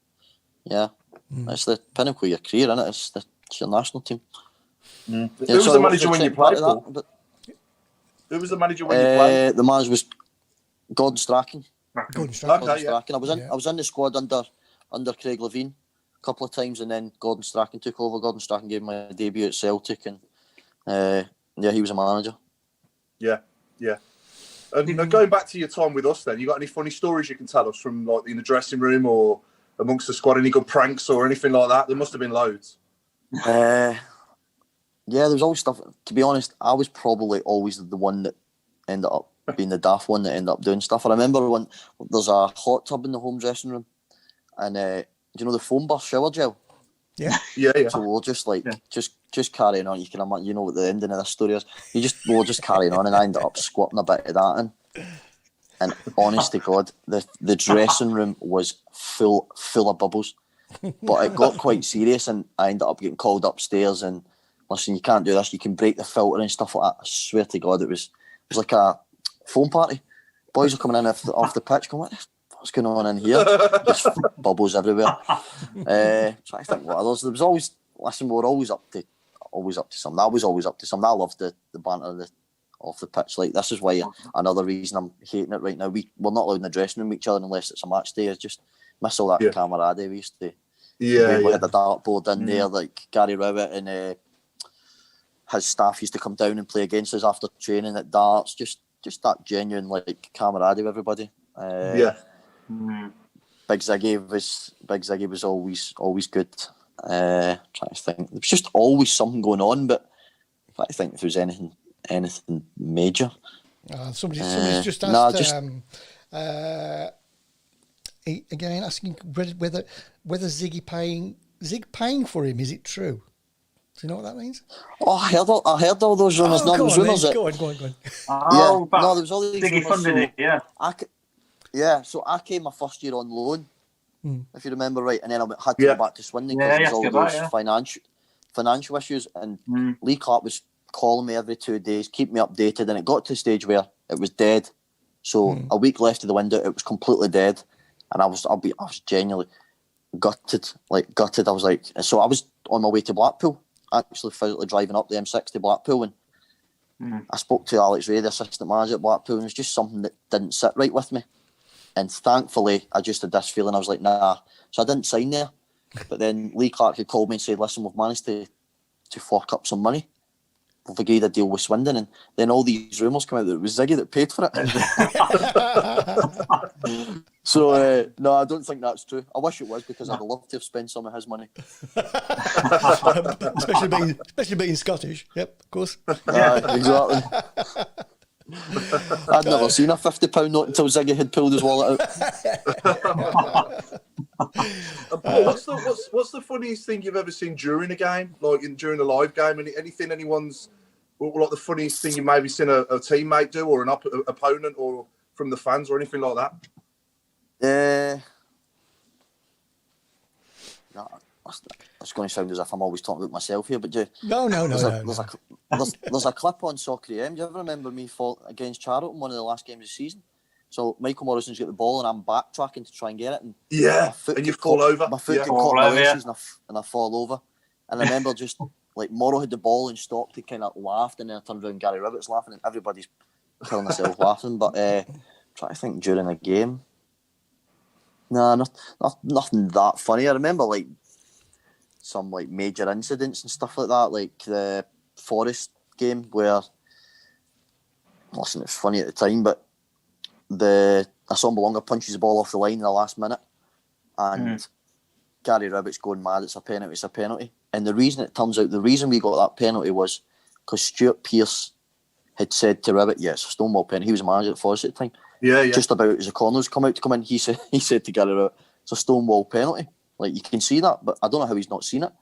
yeah, it's the pinnacle of your career, isn't it? It's your national team. Who was the manager when you played, Paul? Who was the manager when you played? The manager was Gordon Strachan. Gordon Strachan. Okay, yeah. I was in the squad under Craig Levine a couple of times, and then Gordon Strachan took over. Gordon Strachan gave me my debut at Celtic, and he was a manager. Yeah. And going back to your time with us, then, you got any funny stories you can tell us from, like, in the dressing room or amongst the squad? Any good pranks or anything like that? There must have been loads. Yeah, there was always stuff. To be honest, I was probably always the one that ended up being the daft one that ended up doing stuff. I remember when there's a hot tub in the home dressing room, and do you know the foam bar shower gel? Yeah. So we're just just carrying on. You can imagine, you know what the ending of this story is. We're just carrying on, and I ended up squatting a bit of that in. And honest to God, the dressing room was full of bubbles. But it got quite serious, and I ended up getting called upstairs. And listen, you can't do this. You can break the filter and stuff like that. I swear to God, it was like a foam party. Boys are coming in off the pitch, going, what's going on in here? Just bubbles everywhere. Trying to think what others. There was always, listen, we were always up to something. I was always up to something. I loved the banter off the pitch. Like, this is why another reason I'm hating it right now. We're not allowed in the dressing room with each other unless it's a match day. I just miss all that camaraderie. We used to. We had the dartboard in there, like Gary Rowett and his staff used to come down and play against us after training at darts. Just that genuine, like, camaraderie with everybody. Big Ziggy was always good. Trying to think, there was just always something going on, but I'm trying to think if there was anything major. Somebody's just asked. Again, asking whether Zig paying for him, is it true? Do you know what that means? Oh, I heard all those rumours. Go on. Go on. Oh, yeah. No, there was all these Ziggy rumours. funding it, yeah. So I came my first year on loan, if you remember right, and then I had to go back to Swindon because there was all those financial issues, and Lee Clark was calling me every 2 days, keep me updated, and it got to the stage where it was dead. So a week left of the window, it was completely dead, and I was genuinely gutted. I was like, so I was on my way to Blackpool, actually physically driving up the M6 to Blackpool, and I spoke to Alex Ray, the assistant manager at Blackpool, and it was just something that didn't sit right with me. And thankfully, I just had this feeling. I was like, nah. So I didn't sign there. But then Lee Clark had called me and said, listen, we've managed to fork up some money. We've agreed a deal with Swindon. And then all these rumours come out that it was Ziggy that paid for it. So, no, I don't think that's true. I wish it was, because I'd love to have spent some of his money. especially being Scottish. Yep, of course. Exactly. I'd never seen a £50 note until Ziggy had pulled his wallet out. Paul, what's the funniest thing you've ever seen during a game, like during a live game? Anything anyone's, like, the funniest thing you maybe seen a teammate do, or an opponent, or from the fans, or anything like that? No, it's going to sound as if I'm always talking about myself here, but no. There's a clip on Soccer AM. Do you ever remember me against Charlton, one of the last games of the season? So Michael Morrison's got the ball, and I'm backtracking to try and get it, and and you fall over. My foot gets caught in my laces, and I fall over, And I remember just like Morrow had the ball and stopped, he kind of laughed, and then I turned around, Gary Ribbett's laughing, and everybody's killing themselves laughing. But trying to think during a game. Nah, nothing that funny. I remember like some like major incidents and stuff like that, like the Forest game where, listen, it was funny at the time, but Assombalonga punches the ball off the line in the last minute, and Gary Ribbett's going mad. It's a penalty. And the reason the reason we got that penalty was because Stuart Pearce had said to Ribbett, "Yes, a Stonewall penalty." He was a manager at Forest at the time. Yeah. Just about as the corners come in, he said to Gary Ribbett, "It's a Stonewall penalty. Like, you can see that, but I don't know how he's not seen it."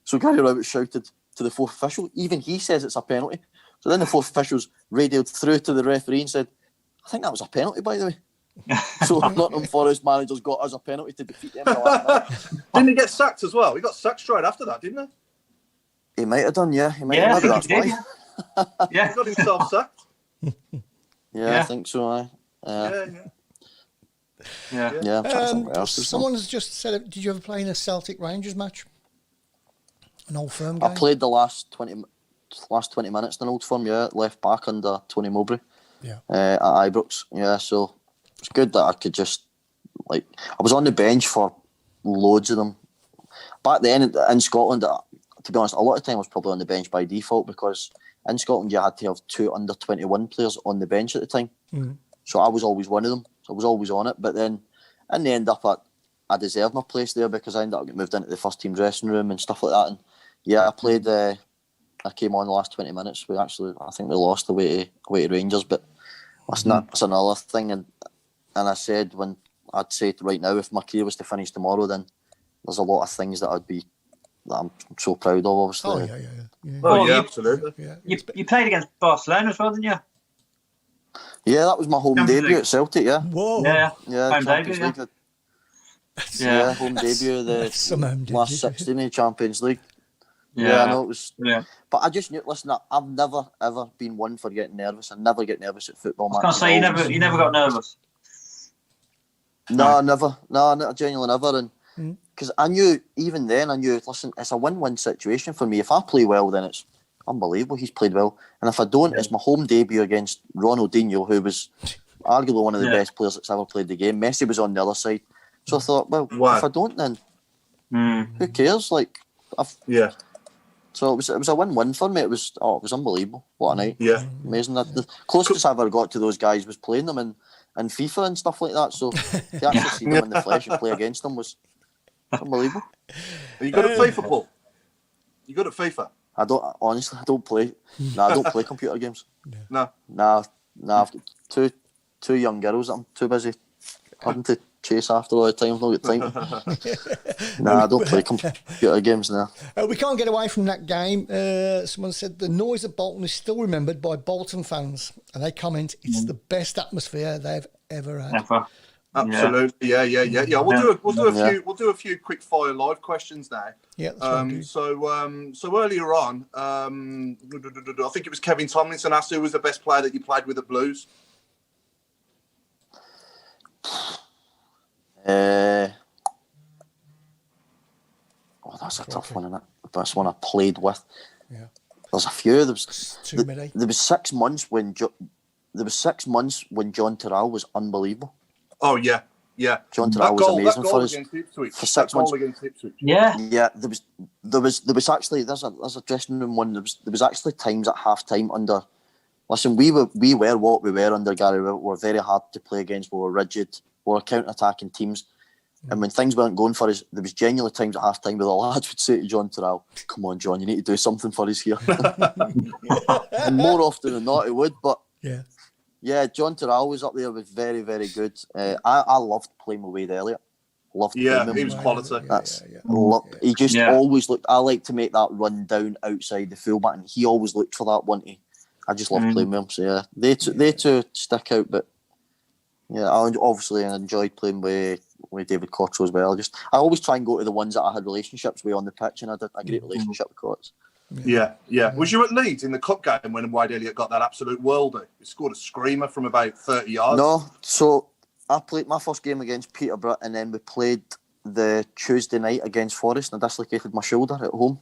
So Gary Ribbett shouted to the fourth official. Even he says it's a penalty. So then the fourth officials radioed through to the referee and said, "I think that was a penalty, by the way." So Nottingham Forest managers got us a penalty to defeat them. Didn't he get sacked as well? He got sacked straight after that, didn't he? He might have done, yeah. He might have. Maybe that's why. Yeah, he got himself sacked. Yeah, I think so. Yeah. Someone has just said, did you ever play in a Celtic Rangers match? An Old Firm game? I played the last 20 minutes in an Old Firm, left back under Tony Mowbray. At Ibrox, so it's good that I could just, like, I was on the bench for loads of them. Back then in Scotland, to be honest, a lot of time I was probably on the bench by default, because in Scotland you had to have 2 under 21 players on the bench at the time. So I was always one of them, so I was always on it. But then in the end I deserved my place there, because I ended up getting moved into the first team dressing room and stuff like that. And I played. I came on the last 20 minutes. I think we lost away to Rangers, but that's another thing. And I said, when I'd say right now, if my career was to finish tomorrow, then there's a lot of things that I'm so proud of, obviously. Oh, yeah. Oh, absolutely. Yeah. You played against Barcelona as well, didn't you? Yeah, that was my home debut at Celtic, yeah. Whoa. Yeah. Yeah, Home Champions debut, League. Yeah, home debut, some home the last debut. 16 in the Champions League. Yeah, I know it was. Yeah. But I just knew. Listen, I've never ever been one for getting nervous. I never get nervous at football I was matches. going to say, you never got nervous. No, never. No, genuinely never. And because I knew, even then, listen, it's a win-win situation for me. If I play well, then it's unbelievable. He's played well, and if I don't, it's my home debut against Ronaldinho, who was arguably one of the best players that's ever played the game. Messi was on the other side, so I thought, well, if I don't, then who cares? Like, So it was a win-win for me. It was unbelievable. What a night! Yeah, amazing. The closest I ever got to those guys was playing them in FIFA and stuff like that. So to actually see them in the flesh and play against them was unbelievable. Are you good at FIFA, Paul? You good at FIFA? I don't play. No, I don't play computer games. No. I've got two young girls that I'm too busy having to chase after all the time. I've not got time. I don't play computer games now. We can't get away from that game. Someone said the noise at Bolton is still remembered by Bolton fans, and they comment it's the best atmosphere they've ever had. Never. Absolutely, yeah. We'll do a few quick fire live questions now. Yeah. That's so earlier on, I think it was Kevin Tomlinson asked who was the best player that you played with at Blues. That's a tough one, isn't it? The best one I played with. Yeah. There's a few. There was too many. There was 6 months when John Terrell was unbelievable. Oh yeah. John Terrell was amazing for us for 6 months. Yeah. There was actually there's a dressing room one. There was actually times at half time under. Listen, we were what we were under Gary. We were very hard to play against. We were rigid. We were counter-attacking teams. And when things weren't going for us, there was genuinely times at half time where the lads would say to John Terrell, "Come on, John, you need to do something for us here." And more often than not, he would. But John Terrell was up there, was very, very good. I loved playing with Wade Elliott. Playing him. He was quality. He just always looked. I like to make that run down outside the fullback, and he always looked for that one. I just loved playing with him. So they two stick out. But I enjoyed playing with David Cottrell as well. I always try and go to the ones that I had relationships with on the pitch, and I had a great relationship with Cotts. Yeah. Was you at Leeds in the cup game when Wade Elliott got that absolute worldie? He scored a screamer from about 30 yards. No, so I played my first game against Peterborough, and then we played the Tuesday night against Forest, and I dislocated my shoulder at home.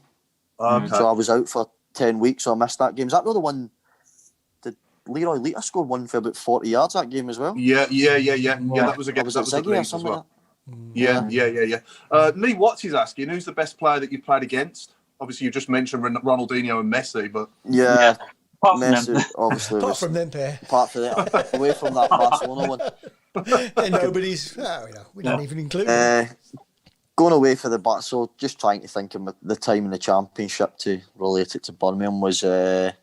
Okay. So I was out for 10 weeks, so I missed that game. Is that not the one? Did Leroy Lita score one for about 40 yards that game as well? Yeah. That was against Was it at Ziggy or Leeds as something well. like Yeah. Lee Watts is asking, who's the best player that you played against? Obviously, you just mentioned Ronaldinho and Messi, but that? Yeah. Apart from Messi, them. obviously. Apart was, from them pair. apart from that, away from that Barcelona one. They're nobody's. We don't even include them. Going away for the bat, so just trying to think of the time in the Championship to relate it to Birmingham was. I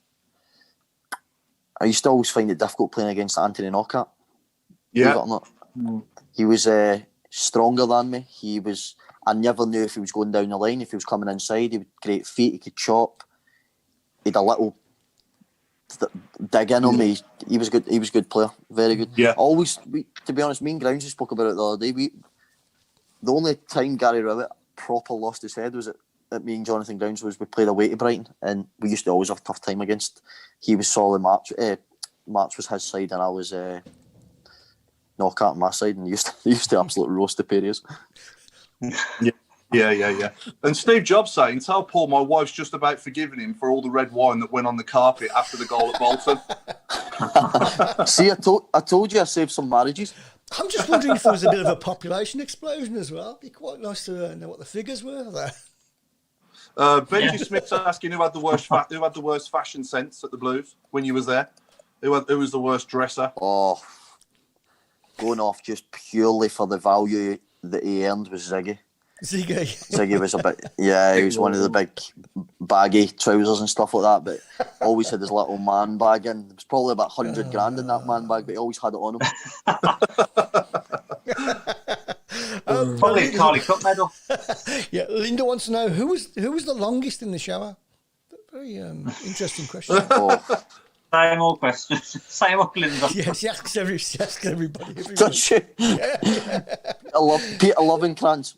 used to always find it difficult playing against Anthony Knockaert. Believe it or not. He was stronger than me. I never knew if he was going down the line, if he was coming inside. He had great feet. He could chop. He had a little dig in on me. He was good. He was a good player. Very good. Yeah. To be honest, me and Groundsy spoke about it the other day. The only time Gary Rowett proper lost his head was at me and Jonathan Grounds we played away to Brighton, and we used to always have a tough time against. He was solid March. March was his side, and I was Knockaert on my side, and used to absolutely roast the Perriers. Yeah. And Steve Jobs saying, tell Paul my wife's just about forgiven him for all the red wine that went on the carpet after the goal at Bolton. See, I told you I saved some marriages. I'm just wondering if there was a bit of a population explosion as well. It'd be quite nice to know what the figures were there. Benji Smith's asking who had the worst fashion sense at the Blues when you was there. Who was the worst dresser? Oh, going off just purely for the value that he earned was Ziggy. Ziggy was a bit, he was one of the big baggy trousers and stuff like that, but always had his little man bag in. There was probably about 100 grand in that man bag, but he always had it on him. Probably a Carly Cup medal. Yeah, Linda wants to know who was the longest in the shower. Very interesting question. Oh, Same old question. Same old Linda. Yes, she asks everybody. does she? I love Peter Lovenkrands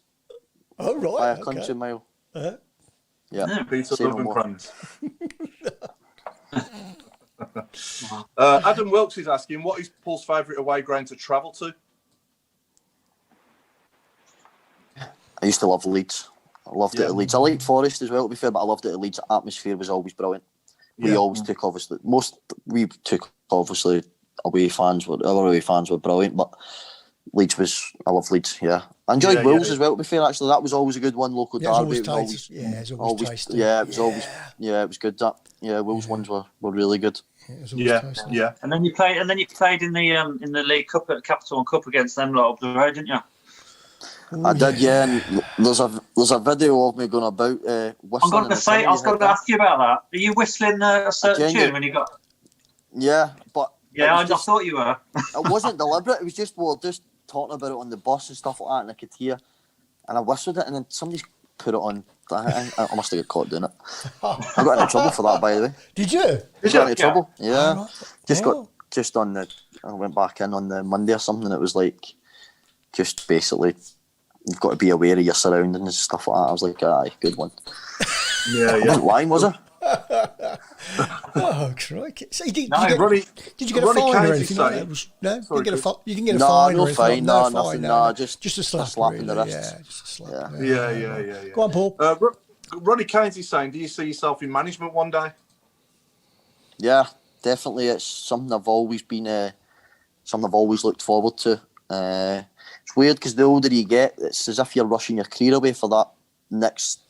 Oh right, by a country mile. Yeah, Peter say no more. Lovenkrands. Adam Wilkes is asking, what is Paul's favourite away ground to travel to? I used to love Leeds. I loved it at Leeds. I liked Forest as well, to be fair, but I loved it at Leeds. The atmosphere was always brilliant. We always took away fans. Our away fans were brilliant, but I love Leeds. Yeah, I enjoyed Wolves as well. To be fair, actually, that was always a good one. Local derby. It was always tasty. Yeah, it was always. Yeah, it was good. Wolves ones were really good. Yeah. And then you played in the League Cup at the Capital Cup against them lot up the road, didn't you? I did, yeah. And there's a video of me going about whistling. I was going to ask you about that. Are you whistling a certain tune when you got? Yeah, but I thought you were. It wasn't deliberate. It was just just talking about it on the bus and stuff like that, and I could hear, and I whistled it, and then somebody put it on. I must have got caught doing it. I got into trouble for that, by the way. Did you? Got into trouble. Yeah, Right. I went back in on the Monday or something. It was like, just basically, you've got to be aware of your surroundings and stuff like that. I was like, aye, good one. Yeah. I wasn't lying, was I? Oh, crikey. So did you get a fine or anything like that? No? You didn't get a fine or anything? No fine, nothing. No, just a slap. In the wrists. Yeah, just a slap. Yeah. Go on, Paul. Ronnie Keynes is saying, do you see yourself in management one day? Yeah, definitely. It's something I've always been, something I've always looked forward to. It's weird because the older you get, it's as if you're rushing your career away for that next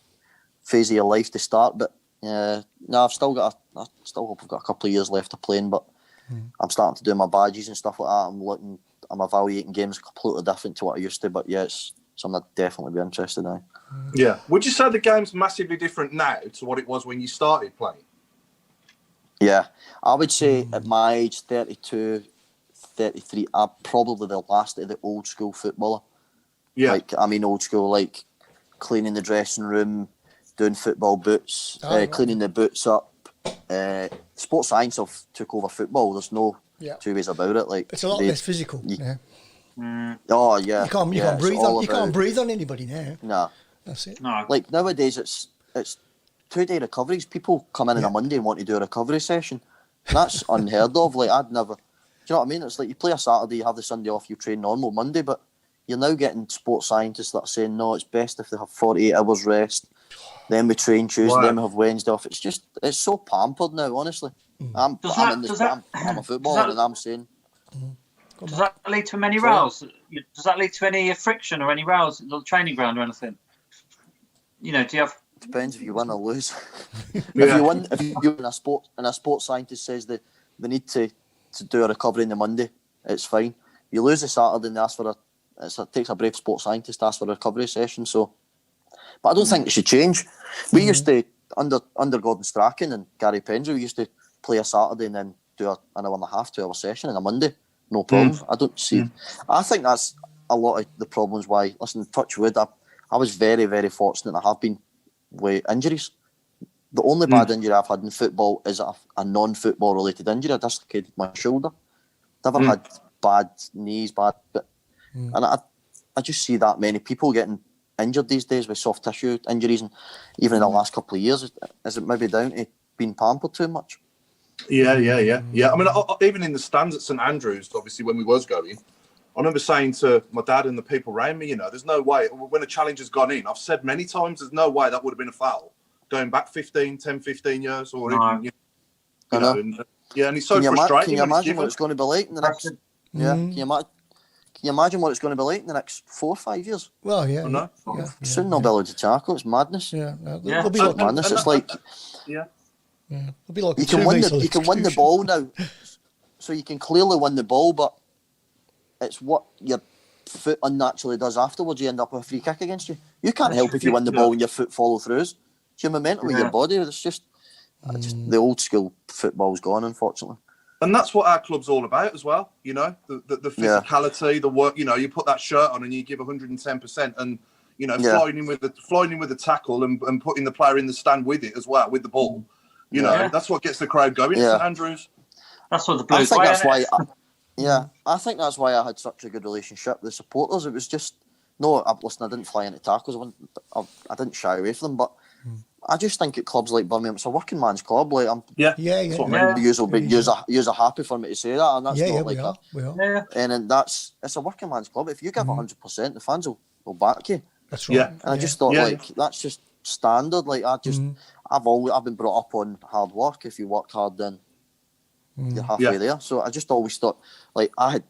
phase of your life to start. But I still hope I've got a couple of years left of playing. But I'm starting to do my badges and stuff like that. I'm evaluating games completely different to what I used to. But yeah, it's something I'd definitely be interested in. Yeah. Would you say the game's massively different now to what it was when you started playing? Yeah, I would say at my age, 32, 33, I'm probably the last of the old school footballer. Yeah. Old school, like cleaning the dressing room, doing football boots, cleaning the boots up. Sports science took over football. There's no two ways about it. Like, it's a lot less physical. Oh yeah. You can't breathe on. You can't breathe on anybody now. Nah. That's it. No. Like nowadays, it's 2-day recoveries. People come in on a Monday and want to do a recovery session. That's unheard of. Like, I'd never. Do you know what I mean? It's like you play a Saturday, you have the Sunday off, you train normal Monday, but you're now getting sports scientists that are saying no, it's best if they have 48 hours rest. Then we train Tuesday, Wow. then we have Wednesday off. It's so pampered now, honestly. I'm a footballer and I'm saying... Does that lead to many rows? Does that lead to any friction or any rows at the training ground or anything? Do you have... Depends if you win or lose. Yeah. If you win a sports scientist says that they need to do a recovery on the Monday, it's fine. You lose the Saturday and they ask for it takes a brave sports scientist to ask for a recovery session. So, but I don't think it should change. We used to under Gordon Strachan and Gary Pendry, we used to play a Saturday and then do an hour and a half, 2 hour session on a Monday. No problem. I don't see. I think that's a lot of the problems why. Listen, touch wood. I was very, very fortunate. I have been with injuries. The only bad injury I've had in football is a non-football related injury. I dislocated my shoulder. Never had bad knees, and I just see that many people getting injured these days with soft tissue injuries, and even in the last couple of years, is it maybe down to being pampered too much? Yeah. I mean, even in the stands at St Andrews, obviously, when we was going, I remember saying to my dad and the people around me, there's no way, when a challenge has gone in, I've said many times, there's no way that would have been a foul going back 10, 15 years, or even, and it's so frustrating. Can you imagine what it's going to be like in the next? Yeah. Can you imagine what it's going to be like in the next 4 or 5 years? Well, yeah. No. Soon they'll be able to tackle. It's madness. There'll be like, Madness. It's like there'll be like you can win the ball now, so you can clearly win the ball, but it's what your foot unnaturally does afterwards. You end up with a free kick against you. You can't help if you win the ball and your foot follow throughs. It's your momentum with your body. It's just the old school football's gone, unfortunately. And that's what our club's all about as well. The physicality, the work. You put that shirt on and you give 110%, and flying in with the tackle and putting the player in the stand with it as well, with the ball. That's what gets the crowd going. St Andrews. That's what the Blues. I think that's why I had such a good relationship with the supporters. It was just I didn't fly into tackles. I didn't shy away from them, but I just think at clubs like Birmingham, it's a working man's club. Like You're happy for me to say that, and that's not like that. We are. And it's a working man's club. If you give 100%, the fans will back you. That's right. Yeah. And I just thought that's just standard. Like I've been brought up on hard work. If you work hard, then you're halfway there. So I just always thought, like, I had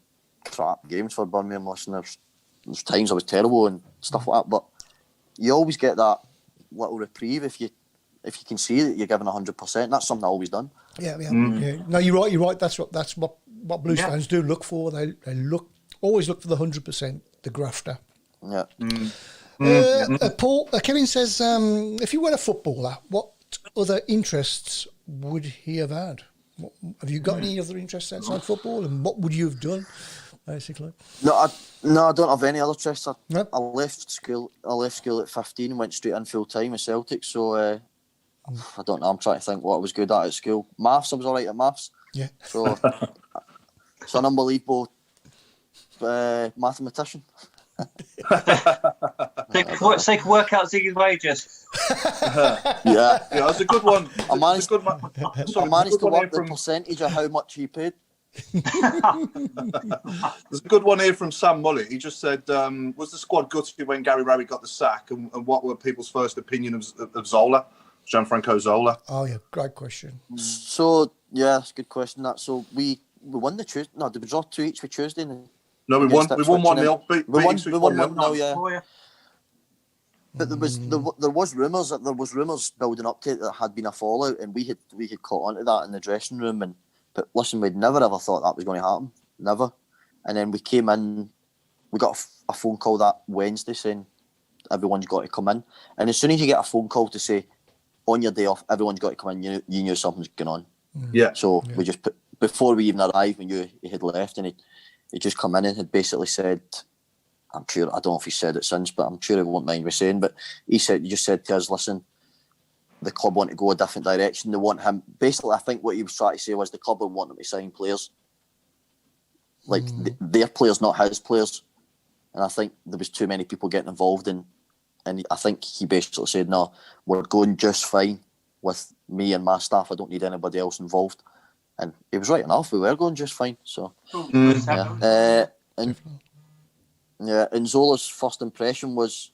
crap games for Birmingham. Listen, there's times I was terrible and stuff like that, but you always get that little reprieve if you can see that you're giving 100%. That's something I've always done. Yeah. No, you're right. That's what Blues fans do look for. They always look for the 100%, the grafter. Yeah. Paul, Kevin says, if you were a footballer, what other interests would he have had? Have you got any other interests outside football, and what would you have done, basically? No, I don't have any other interests. Nope. I left school at 15 and went straight in full time at Celtic. So I don't know. I'm trying to think what I was good at school. Maths, I was all right at maths. Yeah. So it's an unbelievable mathematician. They could work out Ziggy's wages. Yeah, that's a good one. I managed to work the from percentage of how much he paid. There's a good one here from Sam Mullet. He just said, was the squad gutted when Gary Rowett got the sack, and what were people's first opinion of Zola, Gianfranco Zola? Oh yeah, great question. So that's a good question. So we won the Tuesday. No, did we draw 2 each for Tuesday? No, we won 1-0. We won 1-0, yeah. Oh, yeah. But there was rumours building up to it that had been a fallout, and we had caught onto that in the dressing room. But listen, we'd never ever thought that was going to happen, never. And then we came in, we got a phone call that Wednesday saying everyone's got to come in. And as soon as you get a phone call to say on your day off everyone's got to come in, you knew something's going on. Yeah. So we just before we even arrived, we knew he had left, and he just come in and had basically said, I'm sure, I don't know if he said it since, but I'm sure he won't mind me saying, but he just said to us, listen, the club want to go a different direction. They want him. Basically, I think what he was trying to say was the club would want him to sign players. Like, their players, not his players. And I think there was too many people getting involved, and I think he basically said, no, we're going just fine with me and my staff. I don't need anybody else involved. And he was right enough. We were going just fine. So, and Zola's first impression was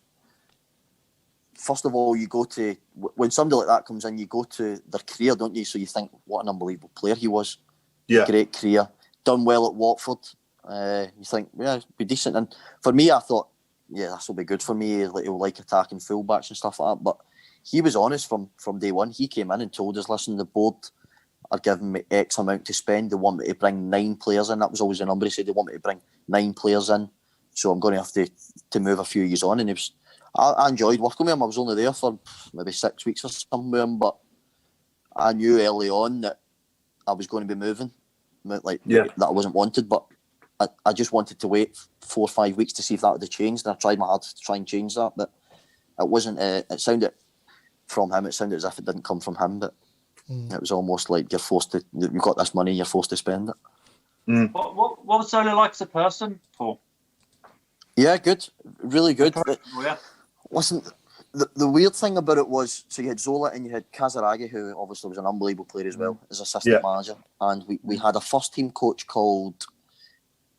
first of all, you go to when somebody like that comes in, you go to their career, don't you? So you think, what an unbelievable player he was. Yeah. Great career, done well at Watford. You think, yeah, it'd be decent. And for me, I thought, yeah, this will be good for me. Like, he'll like attacking fullbacks and stuff like that. But he was honest from day one. He came in and told us, listen, the board are giving me X amount to spend. They want me to bring 9 players in. That was always the number. He said they want me to bring 9 players in. So I'm going to have to move a few years on. And I enjoyed working with him. I was only there for maybe 6 weeks or something, but I knew early on that I was going to be moving, that I wasn't wanted. But I just wanted to wait 4 or 5 weeks to see if that would have changed. And I tried my hardest to try and change that, but it wasn't. It sounded from him. It sounded as if it didn't come from him, but it was almost like you've got this money, you're forced to spend it. What was Zola like as a person, Paul? Yeah, good, really good. Yeah. Listen, the weird thing about it was, so you had Zola and you had Casaraghi, who obviously was an unbelievable player as well, as assistant manager, and we had a first team coach called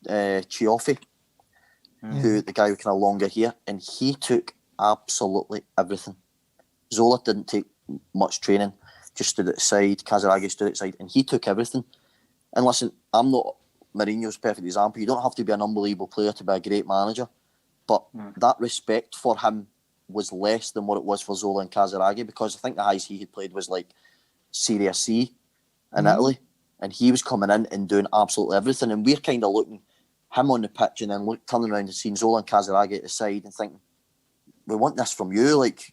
Chioffi, who the guy with kind of longer hair, and he took absolutely everything. Zola didn't take much training, just stood at the side. Casaraghi stood at the side, and he took everything. And listen, I'm not Mourinho's perfect example. You don't have to be an unbelievable player to be a great manager, but that respect for him was less than what it was for Zola and Casaraghi, because I think the highest he had played was like Serie C in Italy, and he was coming in and doing absolutely everything, and we're kind of looking him on the pitch and then turning around and seeing Zola and Casaraghi at the side and thinking, we want this from you, like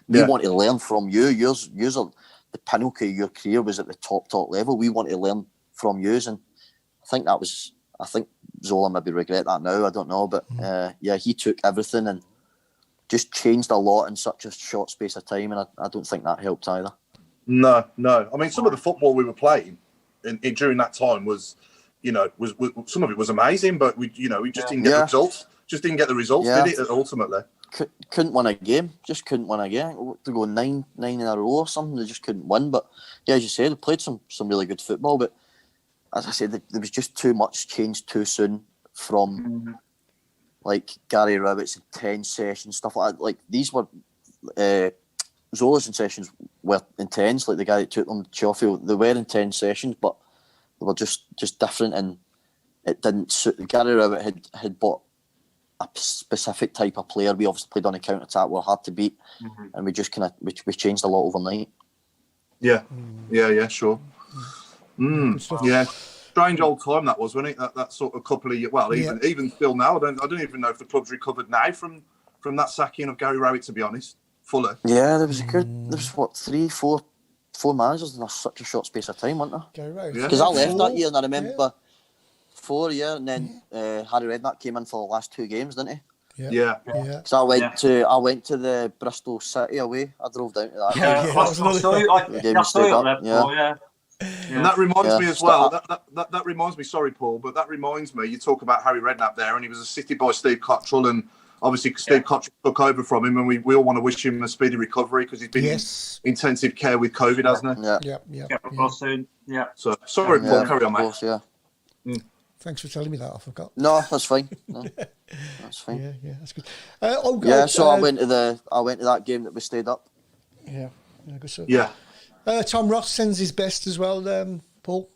we want to learn from you. Yours are the pinnacle of your career was at the top level. We want to learn from you, and I think Zola maybe regret that now, I don't know, but he took everything and just changed a lot in such a short space of time, and I don't think that helped either. No. I mean, some of the football we were playing during that time was some of it was amazing, but we just didn't get the results. Just didn't get the results, did it? Ultimately, couldn't win a game. Just couldn't win a game. To go nine in a row or something, they just couldn't win. But yeah, as you said, they played some really good football. But as I said, there was just too much change too soon from like Gary Rowett's intense sessions, stuff like that. Like these were Zola's sessions were intense. Like the guy that took them, Chioffi, they were intense sessions, but they were just different, and it didn't suit. Gary Rowett had bought a specific type of player. We obviously played on a counter attack, we're hard to beat, and we just kind of we changed a lot overnight. Yeah, sure. Yeah, strange old time that was, wasn't it? That sort of couple of years. Well, even still now, I don't even know if the club's recovered now from that sacking of Gary Rowett. To be honest, fully. Yeah, there was what 4 managers in such a short space of time, weren't there? Gary Rowett. Because I left that year, and I remember 4 years, and then Harry Redknapp came in for the last 2 games, didn't he? Yeah. Because I went to the Bristol City away. I drove down to that. I saw you. And that reminds me as well. That reminds me. Sorry, Paul, but that reminds me. You talk about Harry Redknapp there, and he was assisted by Steve Cottrell, and obviously Steve Cottrell took over from him, and we all want to wish him a speedy recovery because he's been in intensive care with COVID, hasn't he? Yeah. Soon. Yeah. So sorry, Paul. Carry on, mate. Course, Thanks for telling me that. I forgot. No, that's fine. No, that's fine. Yeah, that's good. So I went to that game that we stayed up. Yeah, good stuff. Yeah. Tom Ross sends his best as well, Paul.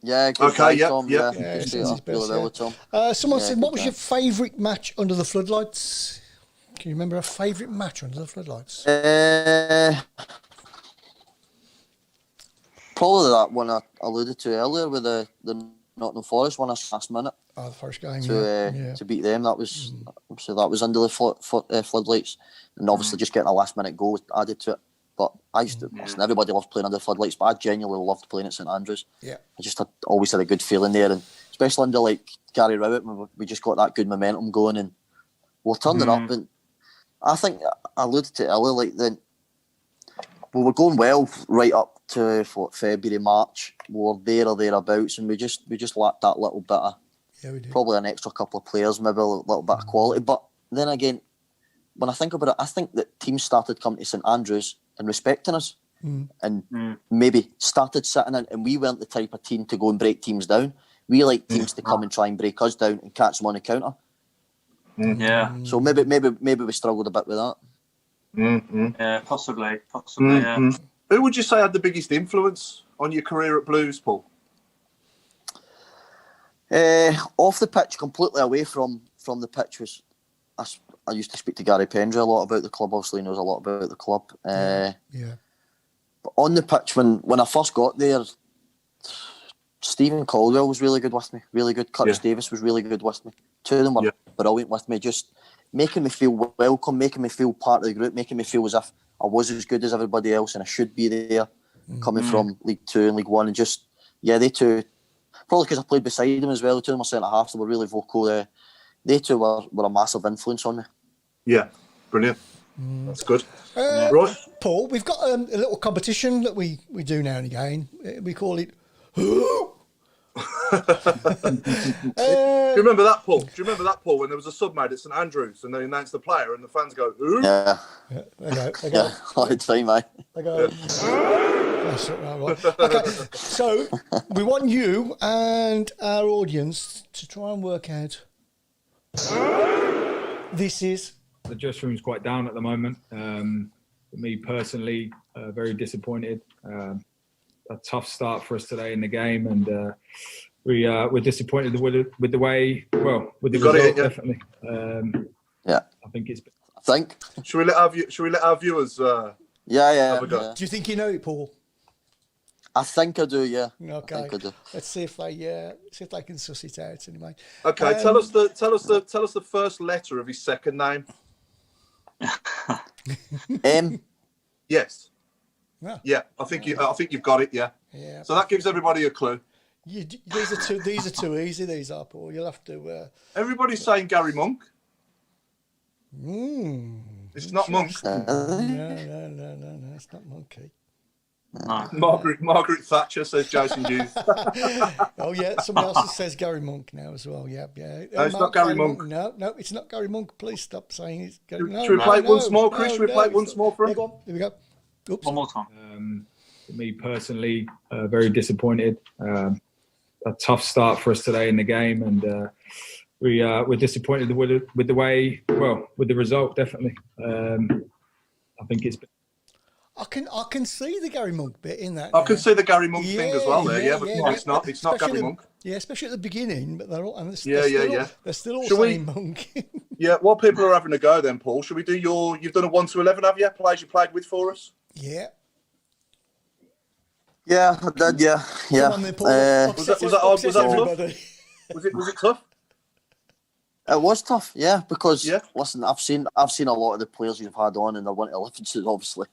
Yeah, good guy, Tom. Yeah, sends his best. Tom. Someone said, what was your favourite match under the floodlights? Can you remember a favourite match under the floodlights? Probably that one I alluded to earlier with the Nottingham Forest one last minute. Oh, the first game. To beat them, that was under the floodlights, and obviously just getting a last minute goal added to it. But I used to listen. Everybody loved playing under the floodlights, but I genuinely loved playing at St Andrews. Yeah, I just always had a good feeling there, and especially under like Gary Rowett, we just got that good momentum going, and we're turning up. And I think I alluded to it earlier, like then we were going well right up to February, March. We were there or thereabouts, and we just lacked that little bit of probably an extra couple of players, maybe a little bit of quality. But then again, when I think about it, I think that teams started coming to St Andrews and respecting us, and maybe started sitting in, and we weren't the type of team to go and break teams down. We like teams to come and try and break us down and catch them on the counter. Yeah. So maybe we struggled a bit with that. Yeah, possibly. Yeah. Who would you say had the biggest influence on your career at Blues, Paul? Off the pitch, completely away from the pitch, was I used to speak to Gary Pendry a lot about the club. Obviously, he knows a lot about the club. Yeah. But on the pitch, when I first got there, Stephen Caldwell was really good with me. Really good. Curtis Davis was really good with me. Two of them were brilliant with me. Just making me feel welcome, making me feel part of the group, making me feel as if I was as good as everybody else and I should be there, coming from League Two and League One. And just, they two, probably because I played beside them as well, the two of them were centre-halves, they were really vocal. They two were a massive influence on me. Yeah, brilliant. That's good. Right. Paul, we've got a little competition that we do now and again. We call it... Do you remember that, Paul? When there was a sub made at St Andrews and they announced the player and the fans go, who? Yeah. They go. All the time, mate. They go. That's it, right. Okay, so we want you and our audience to try and work out. This is. The dressing room's quite down at the moment. For me personally, very disappointed. A tough start for us today in the game, and we're disappointed with the way. Well, with the result, definitely. I think. Should we let our viewers? Have a go? Do you think you know it, Paul? I think I do. Yeah. Okay. I think I do. Let's see if they can suss it out anyway. Okay. Tell us the first letter of his second name. M. Yes. Yeah. I think you've got it. Yeah. Yeah. So that gives everybody a clue. These are too easy. These are, Paul. You'll have to. Everybody's saying Gary Monk. It's not Monk. No. It's not Monkey. No. Margaret Thatcher, says Jason Hughes. Oh yeah, somebody else says Gary Monk now as well. Yeah. No, it's not Gary Monk. No, it's not Gary Monk. Please stop saying it's Gary. Should we play it once more, Chris? Should we play it once more for him? Here we go. Oops. One more time. For me personally, very disappointed. A tough start for us today in the game, and we're disappointed with the way. Well, with the result, definitely. I think it's. I can see the Gary Monk bit in that. I can see the Gary Monk thing as well there. But no, it's not. It's not Gary Monk. Yeah, especially at the beginning, but they're all. And they're still all Shall saying Monk. Yeah, while people are having a go, then Paul, should we do You've done a 1 to 11, have you? Players you played with for us. Yeah. Yeah, I did. Yeah. Come on then, Paul. Was that tough? Was it tough? It was tough, yeah, because listen, I've seen a lot of the players you've had on, and they're 1 to 11s, obviously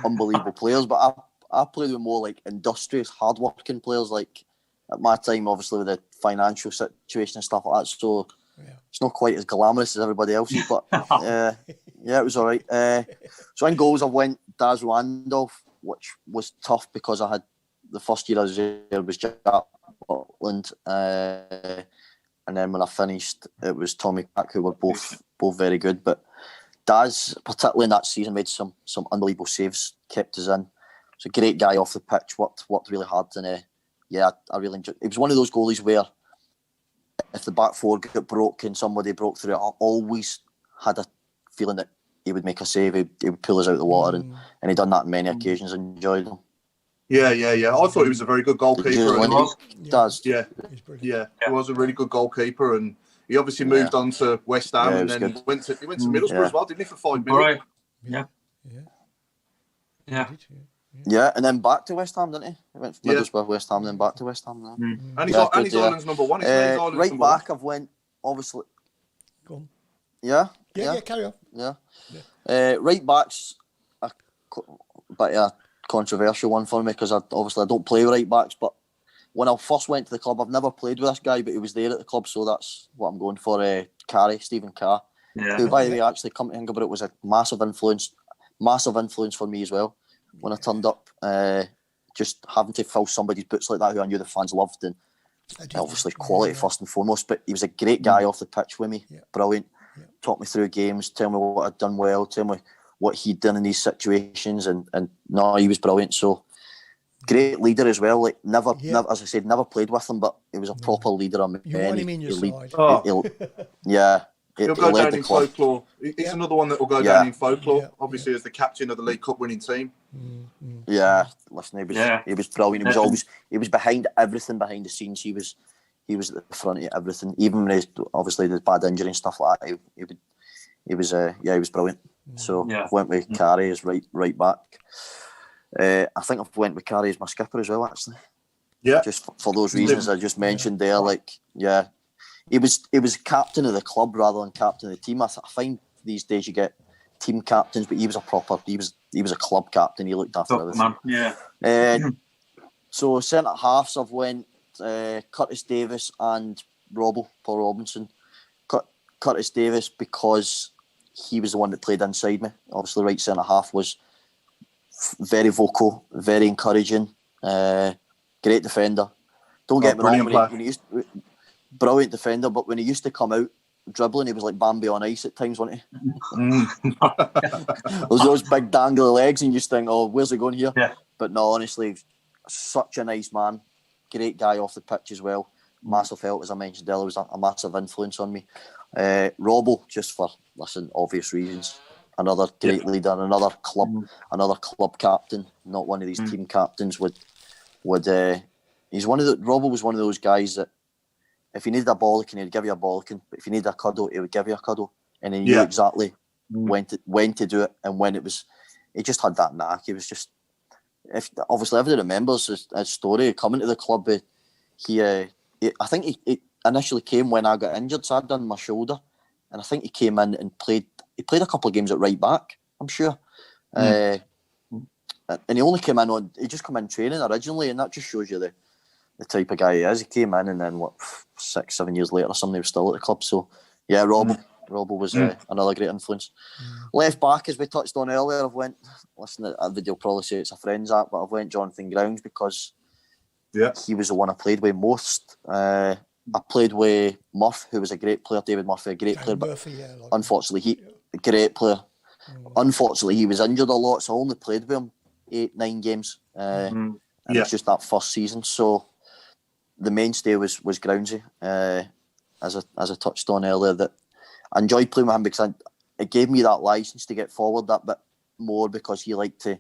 unbelievable players. But I played with more like industrious, hard-working players. Like at my time, obviously with the financial situation and stuff like that, so it's not quite as glamorous as everybody else's. But it was all right. So in goals, I went Daz Randolph, which was tough because I had the first year I was there was Jack Butland. And then when I finished, it was Tommy Crack, who were both very good. But Daz, particularly in that season, made some unbelievable saves, kept us in. He's a great guy off the pitch, worked really hard. And I really enjoyed it. It was one of those goalies where if the back four got broke and somebody broke through it, I always had a feeling that he would make a save, he would pull us out of the water. And he'd done that on many occasions and enjoyed him. Yeah. I thought he was a very good goalkeeper. He was a really good goalkeeper, and he obviously moved on to West Ham, and then he went to Middlesbrough as well, didn't he, for 5 million? Right. Yeah, and then back to West Ham, didn't he? He went from Middlesbrough, West Ham, then back to West Ham. And he's Ireland's number one. Right back, I've went obviously. Go on. Yeah, carry on. Yeah. Right backs, but controversial one for me because I don't play right backs. But when I first went to the club, I've never played with this guy, but he was there at the club, so that's what I'm going for. Stephen Carr, who, by the way, actually come to think about it, was a massive influence for me as well when I turned up. Just having to fill somebody's boots like that, who I knew the fans loved, and obviously quality first and foremost. But he was a great guy off the pitch with me, brilliant. Talk me through games, tell me what I'd done well, tell me what he'd done in these situations, and no, he was brilliant. So great leader as well. Like never, as I said, never played with him, but he was a proper leader. You want him in your side. He'll go led down the in club. folklore. It's another one that will go Yeah. down in folklore. Yeah. Obviously, as the captain of the League Cup winning team. Yeah, listen, he was brilliant. Yeah. He was behind everything behind the scenes. He was at the front of everything. Even when obviously the bad injury and stuff like that, he was brilliant. So Yeah. I've went with Carey as right back. I think I've went with Carey as my skipper as well, actually. Yeah. Just for those reasons I just mentioned there. Like, yeah, he was captain of the club rather than captain of the team. I find these days you get team captains, but he was a club captain. He looked after everything. Man. Yeah. So centre halves, I've went Curtis Davis and Paul Robinson. Curtis Davis because he was the one that played inside me. Obviously, right centre half was very vocal, very encouraging, great defender. Don't get me wrong, when he used brilliant defender, but when he used to come out dribbling, he was like Bambi on ice at times, wasn't he? Those big dangly legs, and you just think, oh, where's he going here? Yeah. But no, honestly, such a nice man, great guy off the pitch as well. Massive help, as I mentioned earlier, was a massive influence on me. Robbo, just for obvious reasons, another great leader, another club captain, not one of these team captains. Robbo was one of those guys that if you needed a bollocking, he'd give you a bollocking, but if you needed a cuddle, he would give you a cuddle, and he knew exactly when to do it, and when it was. He just had that knack. He was just, obviously everybody remembers his story coming to the club. I think he initially came when I got injured, so I'd done my shoulder, and I think he came in and played. He played a couple of games at right back, I'm sure, and he only came in he just come in training originally, and that just shows you the type of guy he is. He came in, and then 6-7 years later or something, he was still at the club. So yeah, Robbo was another great influence. Left back, as we touched on earlier, I've went. Listen, the video probably say it's a friend's app, but I've went Jonathan Grounds because he was the one I played with most. I played with Murph, who was a great player. David Murphy, a great player, but unfortunately, a great player. Unfortunately, he was injured a lot, so I only played with him 8-9 games. And it's just that first season. So the mainstay was Groundsy, as I touched on earlier. That I enjoyed playing with him because it gave me that license to get forward that bit more, because he liked to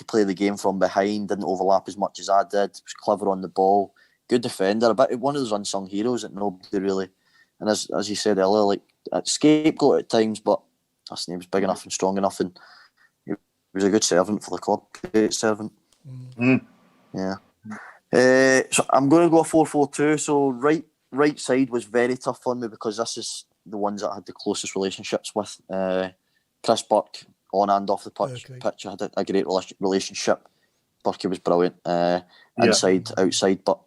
play the game from behind, didn't overlap as much as I did, was clever on the ball, good defender, a bit one of those unsung heroes that nobody really, and as you said earlier, like scapegoat at times, but listen, he was big enough and strong enough, and he was a good servant for the club, great servant. Yeah. So I'm going to go a 4-4-2. So right side was very tough on me because this is the ones that I had the closest relationships with. Chris Burke, on and off the pitch, I had a great relationship. Burke was brilliant, inside, outside, but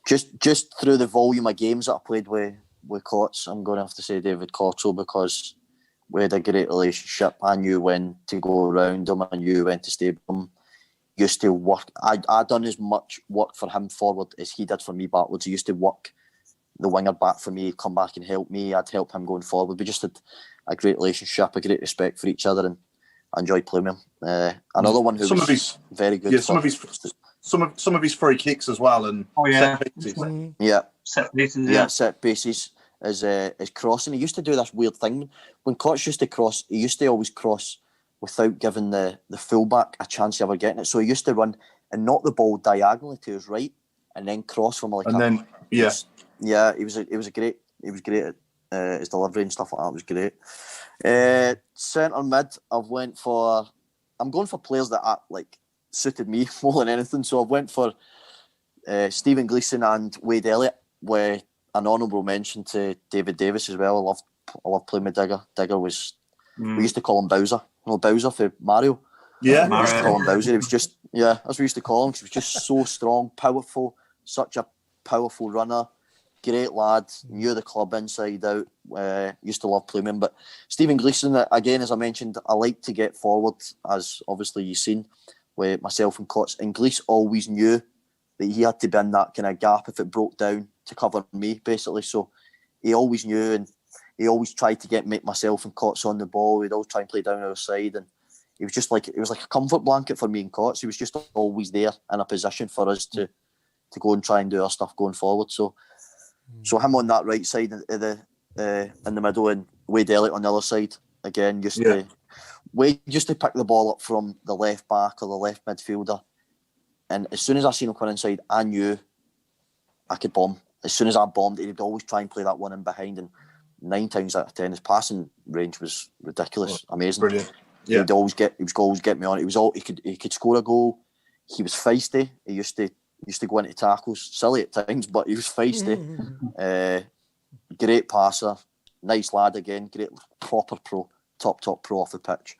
just through the volume of games that I played with Cots, I'm going to have to say David Cottrell, because we had a great relationship. I knew when to go around him, I knew when to stay with him. Used to work. I'd done as much work for him forward as he did for me backwards. He used to work the winger back for me, come back and help me. I'd help him going forward. We just had a great relationship, a great respect for each other, and I enjoyed playing with him. Another one who was very good. Yeah, some of his free kicks as well, and set pieces. Set pieces. His crossing. He used to do this weird thing when Cots used to cross. He used to always cross without giving the fullback a chance of ever getting it. So he used to run and knock the ball diagonally to his right, and then cross from like. And he was great. He was great at his delivery and stuff like that. It was great. Centre mid, I'm going for players that suited me more than anything. So I went for Stephen Gleeson and Wade Elliott, with an honourable mention to David Davis as well. I love playing with Digger. Digger was, we used to call him Bowser. You know, Bowser for Mario. Yeah. We used to call him Bowser. He was just, that's what we used to call him, because he was just so strong, powerful, such a powerful runner. Great lad, knew the club inside out. Used to love playing him. But Stephen Gleeson, again, as I mentioned, I like to get forward, as obviously you've seen with myself and Cots. And Gleeson always knew that he had to be in that kind of gap if it broke down to cover me, basically. So he always knew, and he always tried to make myself and Cots on the ball. He'd always try and play down our side, and he was just like, it was like a comfort blanket for me and Cots. He was just always there in a position for us to go and try and do our stuff going forward. So him on that right side of in the middle, and Wade Elliott on the other side. Again, Wade used to pick the ball up from the left back or the left midfielder, and as soon as I seen him come inside, I knew I could bomb. As soon as I bombed, he'd always try and play that one in behind, and 9 times out of 10, his passing range was ridiculous, amazing. Brilliant. Yeah. He would always get me on. He could score a goal. He was feisty. He used to go into tackles, silly at times, but he was feisty. Great passer, nice lad again, great proper pro, top pro off the pitch.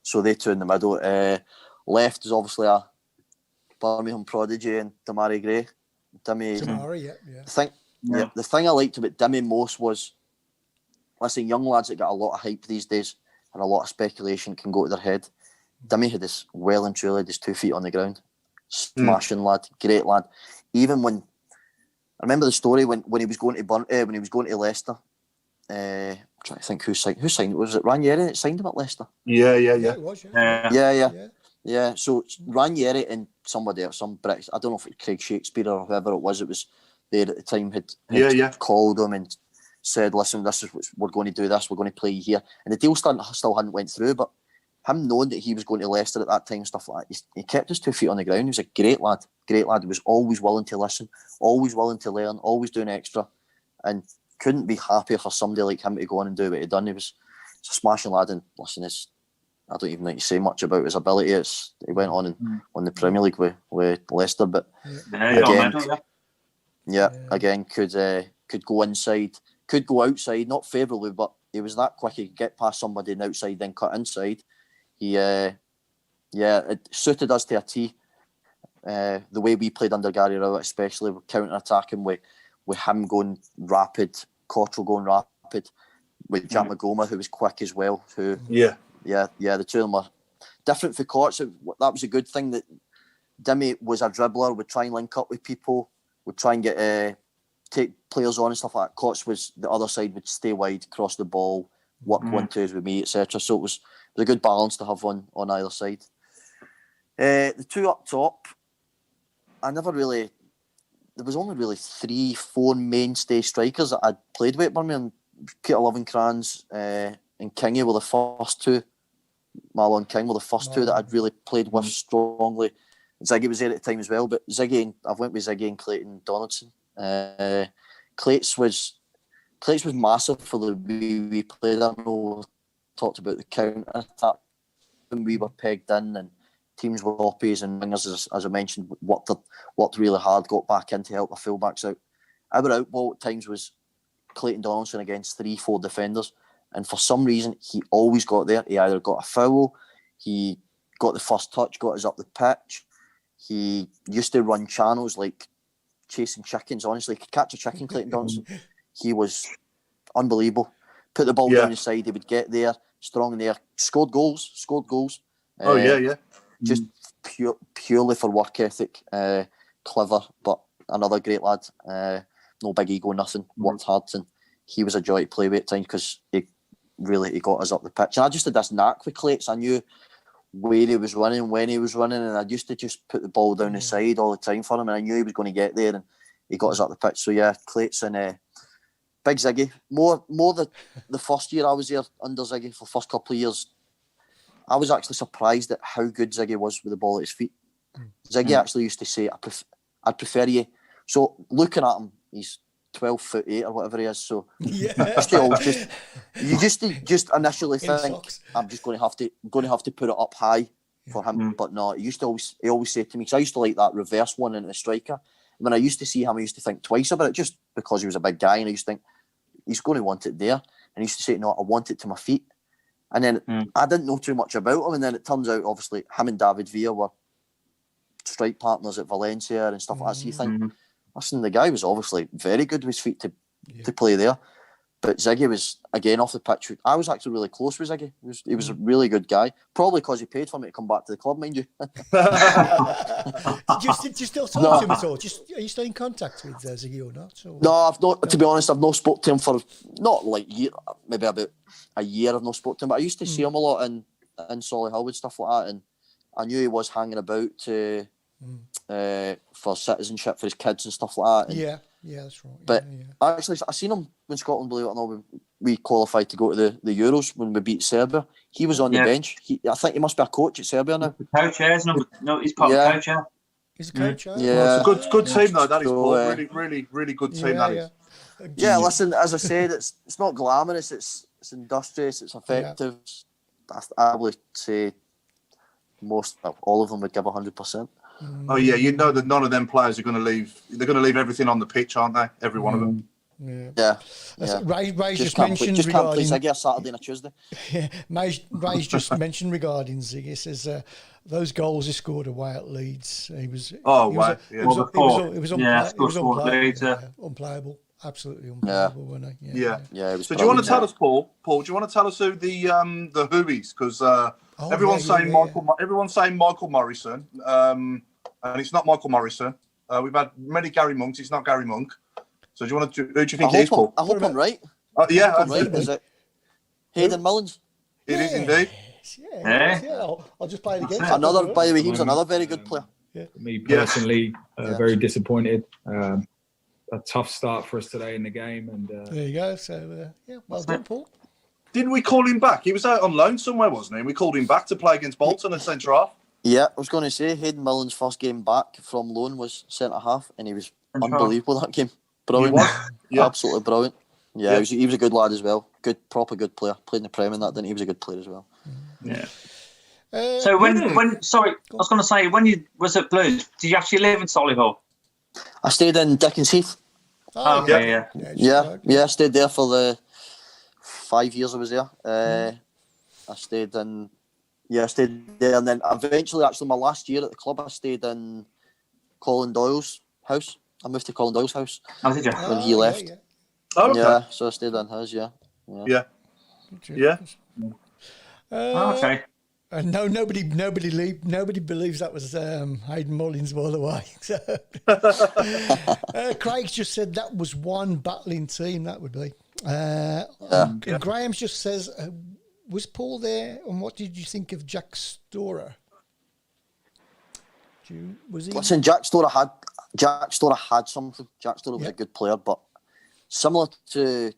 So they two in the middle. Left is obviously a Birmingham prodigy and Damari Gray. Damari, yeah. The thing I liked about Dimmy most was, listen, young lads that get a lot of hype these days and a lot of speculation can go to their head. Dimmy had this well and truly his 2 feet on the ground. Smashing lad, great lad. Even when I remember the story when he was going to Leicester. I'm trying to think who signed it. Was it Ranieri that signed him at Leicester? Yeah. It was, Yeah. So Ranieri and somebody else, some British, I don't know if it was Craig Shakespeare or whoever it was there at the time had called him and said, listen, this is what we're going to do, we're going to play here. And the deal still hadn't went through, but him knowing that he was going to Leicester at that time, stuff like that, he kept his 2 feet on the ground. He was a great lad. He was always willing to listen, always willing to learn, always doing extra, and couldn't be happier for somebody like him to go on and do what he'd done. He's a smashing lad, and listen, I don't even need to say much about his ability. He went on and won the Premier League with Leicester, but again could go inside, could go outside, not favourably, but he was that quick. He could get past somebody and outside, then cut inside. It suited us to a T. The way we played under Gary Rowett, especially with counter-attacking, with him going rapid, Cottrell going rapid, with Jack Magoma, who was quick as well. The two of them were different for Courts. That was a good thing, that Dimmy was a dribbler, would try and link up with people, would try and get take players on and stuff like that. Courts was the other side, would stay wide, cross the ball, work 1-2s with me, etc. So it was a good balance to have on either side. The two up top, there was only really 3-4 mainstay strikers that I'd played with at Birmingham. Peter Lovenkrands and Kingy were the first two. Marlon King were the first two that I'd really played with strongly. Ziggy was there at the time as well, but I've went with Ziggy and Clayton Donaldson. Clates was massive for the way we played. I know we talked about the counter attack when we were pegged in, and teams were oppies and wingers, as I mentioned, worked really hard, got back in to help the fullbacks out. Our outball at times was Clayton Donaldson against 3-4 defenders, and for some reason he always got there. He either got a foul, he got the first touch, got us up the pitch. He used to run channels like chasing chickens. Honestly, he could catch a chicken, Clayton Donaldson. He was unbelievable. Put the ball down the side, he would get there, strong in there, scored goals. Just purely for work ethic, clever, but another great lad. No big ego, nothing. Worked hard, and he was a joy to play with at times because he got us up the pitch. And I just had this knack with Clates. I knew where he was running, when he was running, and I used to just put the ball down the side all the time for him, and I knew he was going to get there, and he got us up the pitch. So yeah, Clates and Big Ziggy. More the first year I was there under Ziggy, for the first couple of years, I was actually surprised at how good Ziggy was with the ball at his feet. Ziggy actually used to say, I'd prefer you. So looking at him, he's 12'8" or whatever he is. So you just initially think, I'm just going to have to put it up high for him. But no, he always say to me, because I used to like that reverse one in the striker. And when I used to see him, I used to think twice about it, just because he was a big guy, and I used to think he's going to want it there. And he used to say, no, I want it to my feet. And then I didn't know too much about him, and then it turns out, obviously, him and David Villa were strike partners at Valencia and stuff like that. So you think, listen, the guy was obviously very good with his feet to play there. But Ziggy was, again, off the pitch. I was actually really close with Ziggy. He was a really good guy. Probably because he paid for me to come back to the club, mind you. Did you still talk to him at all? Are you still in contact with Ziggy or not? Or? No, I've not. To be honest, I've not spoke to him for not like maybe about a year. I've not spoke to him, but I used to see him a lot in Solihull and stuff like that, and I knew he was hanging about for citizenship for his kids and stuff like that. And Yeah, that's right. But yeah. actually, I seen him when Scotland, believe it or not, we qualified to go to the Euros when we beat Serbia. He was on the bench. I think he must be a coach at Serbia now. Coach, yeah, he's part of the coach, yeah. He's a coach, yeah. It's a good team though. That is So, Paul. Really good team. That is. Yeah, listen, as I said, it's not glamorous. It's industrious. It's effective. I would say all of them would give 100%. Oh yeah, you know that none of them players are going to leave. They're going to leave everything on the pitch, aren't they? Every one of them. Yeah. Ray just can't mentioned play regarding Ziggy a Saturday and a Tuesday. Ray's just mentioned regarding Ziggy. He says those goals he scored away at Leeds. He was. It was unplayable. Absolutely unplayable, wasn't he? Yeah. It was so do you want to tell us, Paul? Paul, do you want to tell us who the Whoies? Because everyone's saying Michael. Everyone's saying Michael Morrison, and it's not Michael Morrison. We've had many Gary Monks. It's not Gary Monk. So do you want to? Who do you think it is, Paul? I hope I'm right. Yeah, I'm right. Is it Hayden Mullins? It is indeed. Yeah. I'll just play it again. By the way, he was another very good player. For me personally, very disappointed. A tough start for us today in the game, and there you go. So well done, Paul. Didn't we call him back? He was out on loan somewhere, wasn't he? We called him back to play against Bolton at centre half. Yeah, I was going to say Hayden Mullins' first game back from loan was centre half, and he was unbelievable that game. Brilliant, absolutely brilliant. Yeah, he was a good lad as well. Proper good player. Played in the Prem and that, didn't he? He was a good player as well. Yeah. So when sorry, I was going to say when you was at Blues, did you actually live in Solihull? I stayed in Dickens Heath. Oh, okay, I stayed there for the 5 years I was there. I stayed there, and then eventually, actually, my last year at the club, I stayed in Colin Doyle's house. I moved to Colin Doyle's house when he left. Yeah. Oh, okay. Yeah, so I stayed in his. Yeah. Okay. And nobody believes that was Hayden Mullins, by the way. Craig's just said that was one battling team. That would be. And Graham's just says, was Paul there? And what did you think of Jack Storer? Was he? Listen, Jack Storer had something. Jack Storer was a good player, but similar to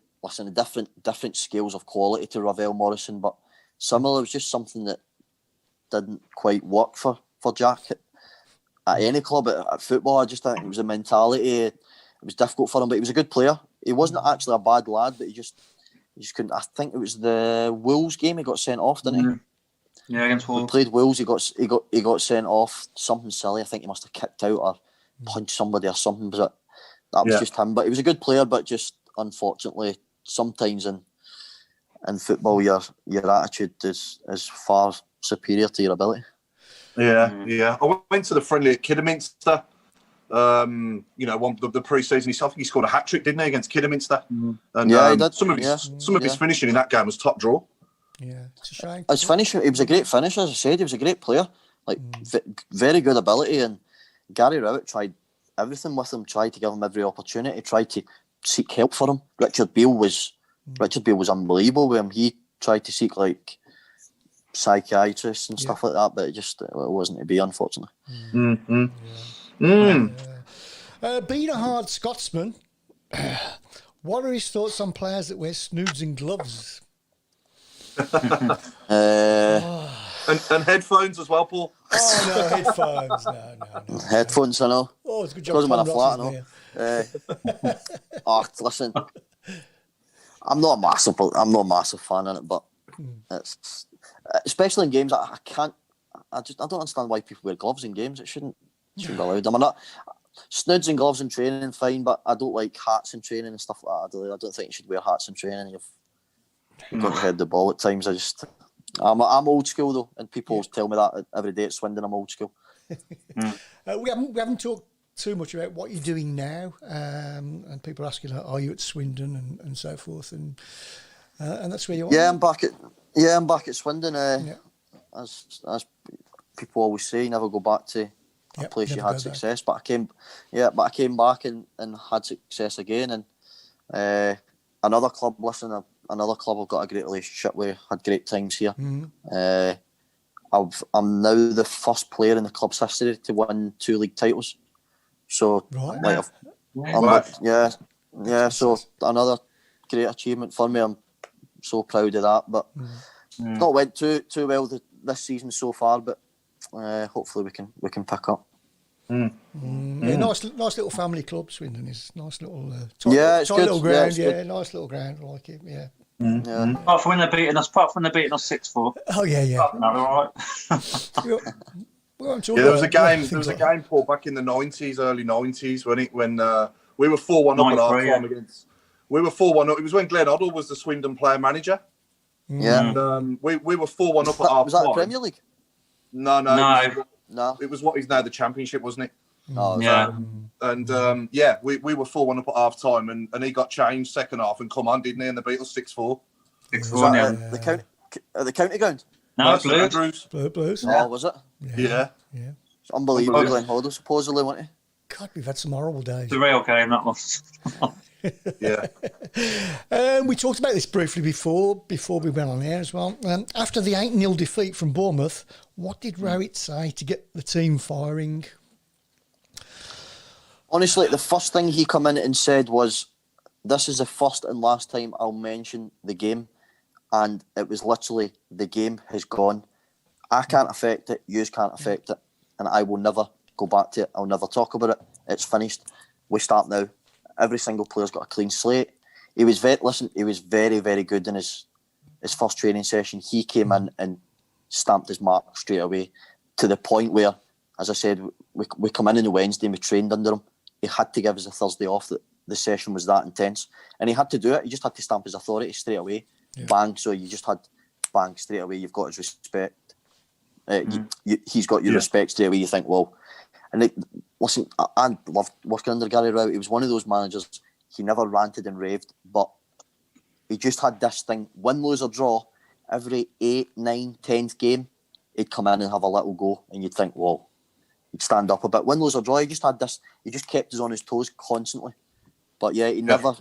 different scales of quality to Ravel Morrison, but similar. It was just something that didn't quite work for Jack at any club at football. I just think it was a mentality. It was difficult for him, but he was a good player. He wasn't actually a bad lad, but he just couldn't. I think it was the Wolves game he got sent off, didn't he? Yeah, against Wolves. He played Wolves. He got sent off. Something silly. I think he must have kicked out or punched somebody or something. But that was just him. But he was a good player. But just unfortunately, sometimes in football, your attitude is far superior to your ability. Yeah. I went to the friendly at Kidderminster. The pre-season. I think he scored a hat trick, didn't he, against Kidderminster? And he did. some of his finishing in that game was top draw. Yeah, it's a shame. His finisher, he was a great finisher. As I said, he was a great player. Very good ability. And Gary Rowett tried everything with him. Tried to give him every opportunity. Tried to seek help for him. Richard Beale was unbelievable with him. He tried to seek psychiatrists and stuff like that, but it wasn't to be, unfortunately. Being a hard Scotsman, what are his thoughts on players that wear snoods and gloves? And headphones as well, Paul. Oh no, headphones. No. Headphones, I know. Oh, it's a good job. Because I'm in a flat, I know. Listen, I'm not a massive fan of it, but it's especially in games. I don't understand why people wear gloves in games. It shouldn't be allowed. I'm not snoods and gloves in training, fine, but I don't like hats in training and stuff like that. I don't think you should wear hats in training. You've got to head the ball at times. I'm old school though, and people always tell me that every day at Swindon. I'm old school. We haven't talked too much about what you're doing now, and people are asking, are you at Swindon and so forth, and that's where you are. I'm back at Swindon. As people always say, never go back to a place you had success. But I came back and had success again, and another club. Another club I've got a great relationship with. Had great times here. I'm now the first player in the club's history to win 2 league titles. So Yeah. So another great achievement for me. I'm so proud of that. But it's not went too well this season so far. But hopefully we can pick up. Yeah, nice little family club, Swindon is nice little it's tight good. little ground. Good. Nice little ground. I like it. Yeah. Apart from when they're beating us 6-4. Oh yeah. All right. There was a game, Paul, back in the early 90s, when we were 4-1 up at half time against. We were 4-1 up. It was when Glenn Hoddle was the Swindon player manager. Yeah. And we were 4-1 up at half time. Was that the Premier League? No. It was what is now the Championship, wasn't it? Oh, yeah. And we were 4-1 up at half time, and he got changed second half and come on, didn't he? And the beat us 6-4. 6-4, yeah. The county ground? No, St Andrews. Blues. Oh, was it? Yeah. It's unbelievable. Glenn Hoddle, supposedly, wasn't he? God, we've had some horrible days. The real game, that was. Yeah. We talked about this briefly before we went on air as well. After the 8-0 defeat from Bournemouth, what did Rowett say to get the team firing? Honestly, the first thing he come in and said was, "This is the first and last time I'll mention the game," and it was literally, "The game has gone. I can't affect it. You can't affect it, and I will never go back to it. I'll never talk about it. It's finished. We start now. Every single player's got a clean slate." He was very, very good in his first training session. He came in and stamped his mark straight away, to the point where, as I said, we come in on the Wednesday and we trained under him. He had to give us a Thursday off. That the session was that intense, and he had to do it. He just had to stamp his authority straight away. Bang! So you just had bang straight away. You've got his respect. He's got your respect straight away. You think, well, and listen, I loved working under Gary Rowett. He was one of those managers. He never ranted and raved, but he just had this thing: win, lose or draw. Every 8, 9, 10th game, he'd come in and have a little go, and you'd think, well, he'd stand up a bit. Win, lose or draw, he just had this. He just kept us on his toes constantly. But yeah, he never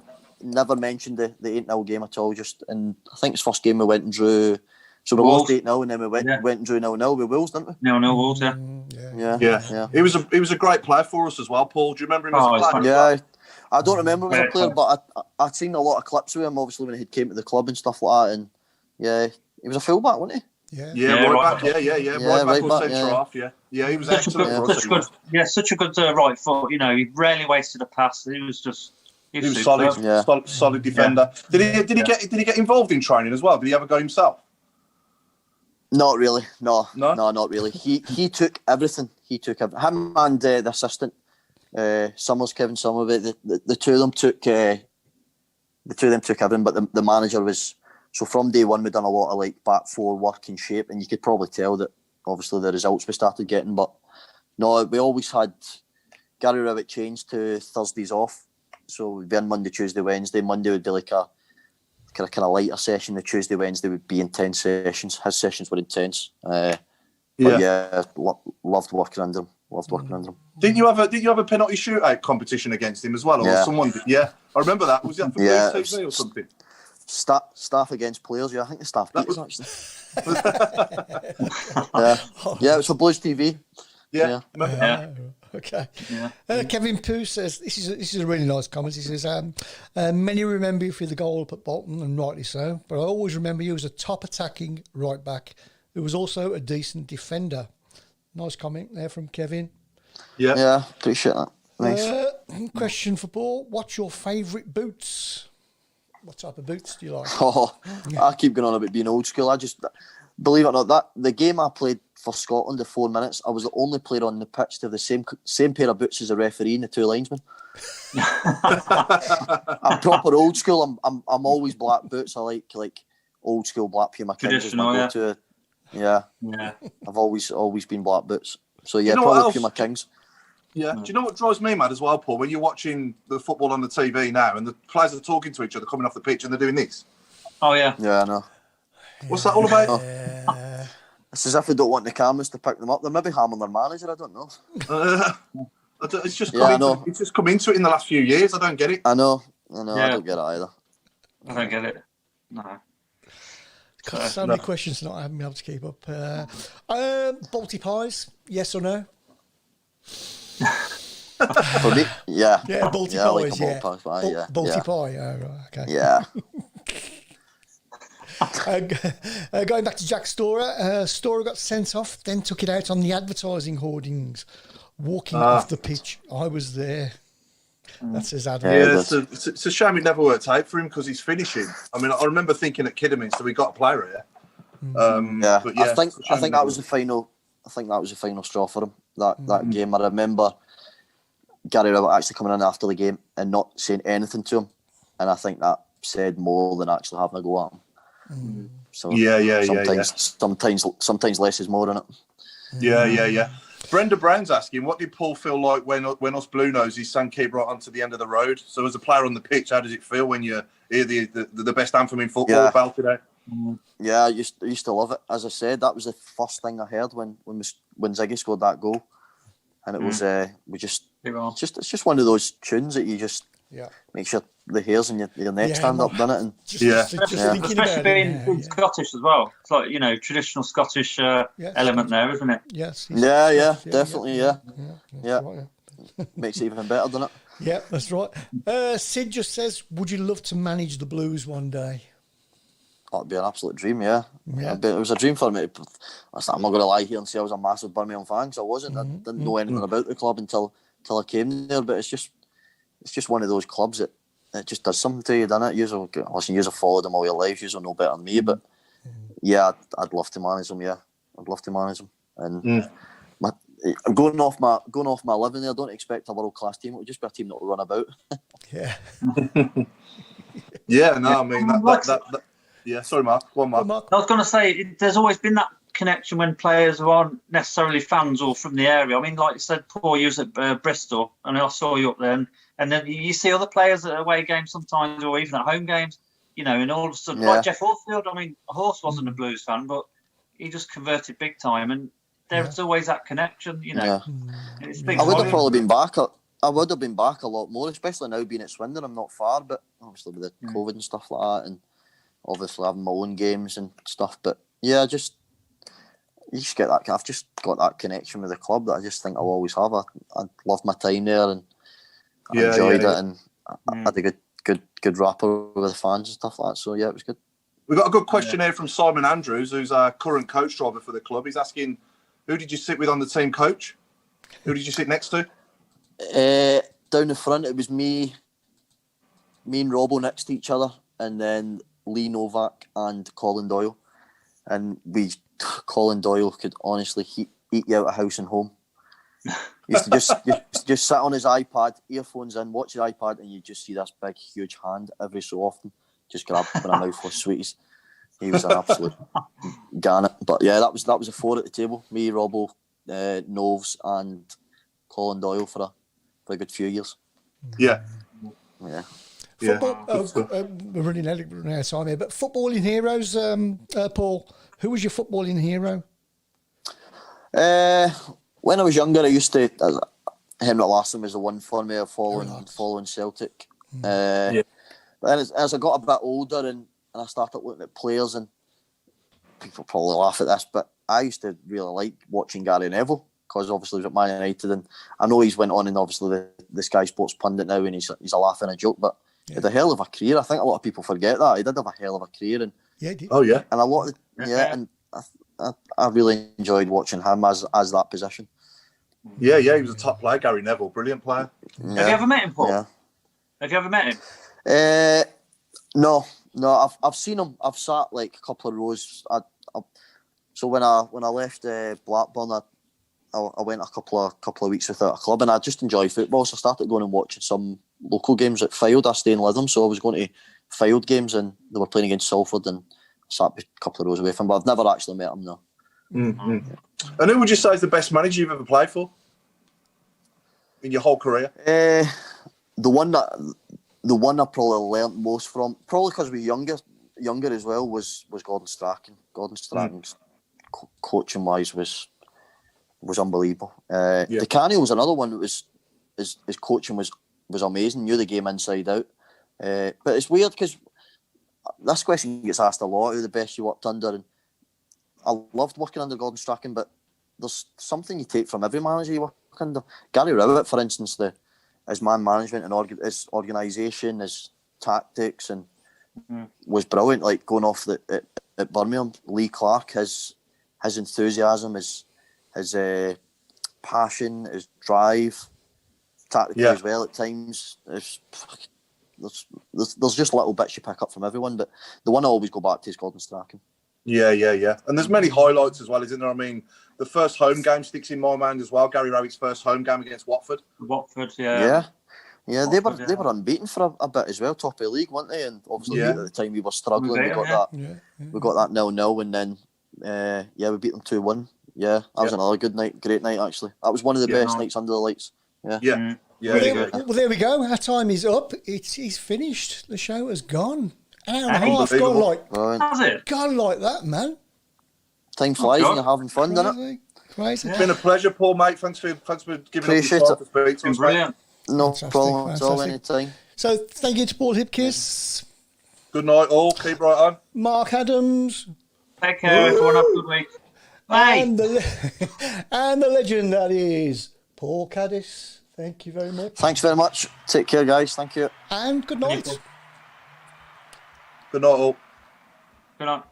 mentioned the 8-0 game at all. And I think his first game we went and drew. So we lost 8-0, and then we went and drew 0-0 with Wolves, didn't we? 0-0 Wolves, Yeah. He was a great player for us as well, Paul. Do you remember him as a player? Yeah, I don't remember him as a player, but I'd seen a lot of clips with him, obviously, when he came to the club and stuff like that. And yeah, he was a fullback, wasn't he? Right back. Right back or centre half. Yeah, he was excellent for us. Such a good right foot. He rarely wasted a pass. He was solid, solid defender. Yeah. Did he get involved in training as well? Did he ever go himself? Not really. No, not really. He took everything. Him and the assistant, Summers, Kevin Somerville. The two of them took everything. But the manager was. So from day one, we'd done a lot of back four work and shape, and you could probably tell that obviously the results we started getting. But no, we always had Gary Rowett changed to Thursdays off. So we'd be in Monday, Tuesday, Wednesday. Monday would be like a kind of lighter session. The Tuesday, Wednesday would be intense sessions. His sessions were intense. Loved working under him. Didn't you have a penalty shootout competition against him as well, or someone? Yeah, I remember that. Was that for Blues TV or something? Staff against players. Yeah, I think the staff beat us actually. Yeah, it was for Blues TV. Yeah. Okay. Yeah. Kevin Pooh says this is a really nice comment. He says, "Many remember you for the goal up at Bolton, and rightly so. But I always remember you as a top attacking right back who was also a decent defender." Nice comment there from Kevin. Yeah, appreciate that. Nice. Question for Paul: what's your favourite boots? What type of boots do you like? I keep going on about being old school. I just, believe it or not, that the game I played for Scotland, the 4 minutes, I was the only player on the pitch to have the same pair of boots as the referee and the two linesmen. I'm proper old school. I'm always black boots. I like old school black Puma Kings. Yeah. I've always been black boots. So yeah, probably Puma Kings. Yeah. Do you know what drives me mad as well, Paul? When you're watching the football on the TV now and the players are talking to each other coming off the pitch and they're doing this. Oh, yeah. Yeah, I know. What's that all about? It's as if they don't want the cameras to pick them up. They're maybe harming their manager, I don't know. It's just come into it in the last few years. I don't get it. I know. I don't get it either. I don't get it. No. So many questions that I haven't been able to keep up. Balti pies, yes or no? For me, yeah. Yeah, Balti Yeah, I like pies, a yeah. ball pie, yeah. Balti Yeah. pie, right, okay. Yeah. Going back to Jack Storer, Storer got sent off, then took it out on the advertising hoardings, walking off the pitch. I was there. That's his advert. Yeah, that's- it's a shame it never worked out for him because he's finishing. I mean, I remember thinking at Kidderminster we got a player here. Yeah, But yeah, I think it's a shame it that never was the final. I think that was the final straw for him. That game. I remember Gary Rowett actually coming in after the game and not saying anything to him, and I think that said more than actually having a go at him. So Yeah. sometimes less is more in it. Yeah. Brenda Brown's asking, what did Paul feel like when us Blue Noses sang "Keep Right onto the end of the road"? So, as a player on the pitch, how does it feel when you hear the best anthem in football Yeah. belted out? Yeah, I used to love it. As I said, that was the first thing I heard when Ziggy scored that goal, and it was it's just one of those tunes that you just makes the hairs in your neck stand up, doesn't it? And Just thinking Especially about being it now, Scottish as well. It's like, traditional Scottish element there, isn't it? Yes. yeah, definitely, yeah. That's right, Makes it even better, doesn't it? Yeah, that's right. Sid just says, would you love to manage the Blues one day? That'd be an absolute dream, yeah. Yeah. It was a dream for me. I'm not going to lie here and say I was a massive Birmingham fan, because I wasn't. I didn't know anything about the club until I came there. But it's just one of those clubs that it just does something to you, doesn't it? You've followed them all your life. You'll know better than me. But yeah, I'd love to manage them. Yeah, I'd love to manage them. And going off my living there, I don't expect a world class team. It'll just be a team that will run about. Yeah. Yeah, no, I mean that. Yeah, sorry, Mark. Go on, Mark. Mark? I was going to say, there's always been that connection when players aren't necessarily fans or from the area. I mean, like you said, Paul, you was at Bristol, and I saw you up there, and then you see other players at away games sometimes, or even at home games, and all of a sudden, like Jeff Horsfield, I mean, Horse wasn't a Blues fan, but he just converted big time, and there's always that connection, Yeah. It speaks I would have volumes. probably been back. I would have been back a lot more, especially now being at Swindon. I'm not far, but obviously with the COVID and stuff like that, and obviously having my own games and stuff. But yeah, you just get that. I've just got that connection with the club that I just think I'll always have. I loved my time there, and I enjoyed it, and I had a good rapport with the fans and stuff like that. So yeah, it was good. We got a good question here from Simon Andrews, who's our current coach driver for the club. He's asking, who did you sit with on the team coach? Who did you sit next to? Down the front, it was me and Robbo next to each other, and then Lee Novak and Colin Doyle. And Colin Doyle could honestly eat you out of house and home. He used to just sit on his iPad, earphones in, watch his iPad, and you just see this big, huge hand every so often, just grabbing a mouthful of sweeties. He was an absolute gannet. But yeah, that was a four at the table. Me, Robbo, Noves, and Colin Doyle for a good few years. Yeah. Yeah. Football, we're running out of time here, but footballing heroes, Paul, who was your footballing hero? When I was younger, I used to. Henrik Larsson was the one for me, following Celtic. But then as I got a bit older and I started looking at players, and people probably laugh at this, but I used to really like watching Gary Neville, because obviously he was at Man United, and I know he's went on and obviously the Sky Sports pundit now, and he's a laugh and a joke, but he had a hell of a career. I think a lot of people forget that. He did have a hell of a career. And Yeah, he did. Oh, yeah. and a lot of and I really enjoyed watching him as that position. Yeah, he was a top player, Gary Neville. Brilliant player. Yeah. Have you ever met him, Paul? Yeah. Have you ever met him? No, I've seen him. I've sat like a couple of rows. So when I left Blackburn, I went a couple of weeks without a club, and I just enjoy football. So I started going and watching some local games at Fylde. I stay in Lytham, so I was going to Fylde games, and they were playing against Salford, and I sat a couple of rows away from him. But I've never actually met him, no. Mm-hmm. And who would you say is the best manager you've ever played for in your whole career? The one I probably learnt most from, probably because we were younger as well, was Gordon Strachan. Gordon Strachan's coaching wise was unbelievable. Di Canio was another one that was his coaching was amazing. Knew the game inside out. But it's weird because this question gets asked a lot: who the best you worked under? And I loved working under Gordon Strachan, but there's something you take from every manager you work under. Gary Rowett, for instance, his man management and his organisation, his tactics, and was brilliant. Like going off at Birmingham, Lee Clark, his enthusiasm, his passion, his drive, tactically as well at times. There's just little bits you pick up from everyone, but the one I always go back to is Gordon Strachan. Yeah. And there's many highlights as well, isn't there? I mean, the first home game sticks in my mind as well. Gary Rowett's first home game against Watford. Yeah, they were unbeaten for a bit as well, top of the league, weren't they? And obviously at the time we were struggling. We got that 0-0, and then we beat them 2-1. Yeah, that was another good night, great night actually. That was one of the best nights under the lights. Yeah. Well, there we go. Our time is up. He's finished. The show has gone. Hour and a half gone like that, man. Time flies when you're having fun, doesn't it? Crazy. It's been a pleasure, Paul, mate. Thanks for giving us your time to speak to us. Brilliant. No problem at all, anytime. So thank you to Paul Hipkiss. Good night, all. Keep right on. Mark Adams. Take care, everyone. Have a good week. Bye. And the legend that is Paul Caddis. Thank you very much. Thanks very much. Take care, guys. Thank you. And good night. Good night, all. Good night.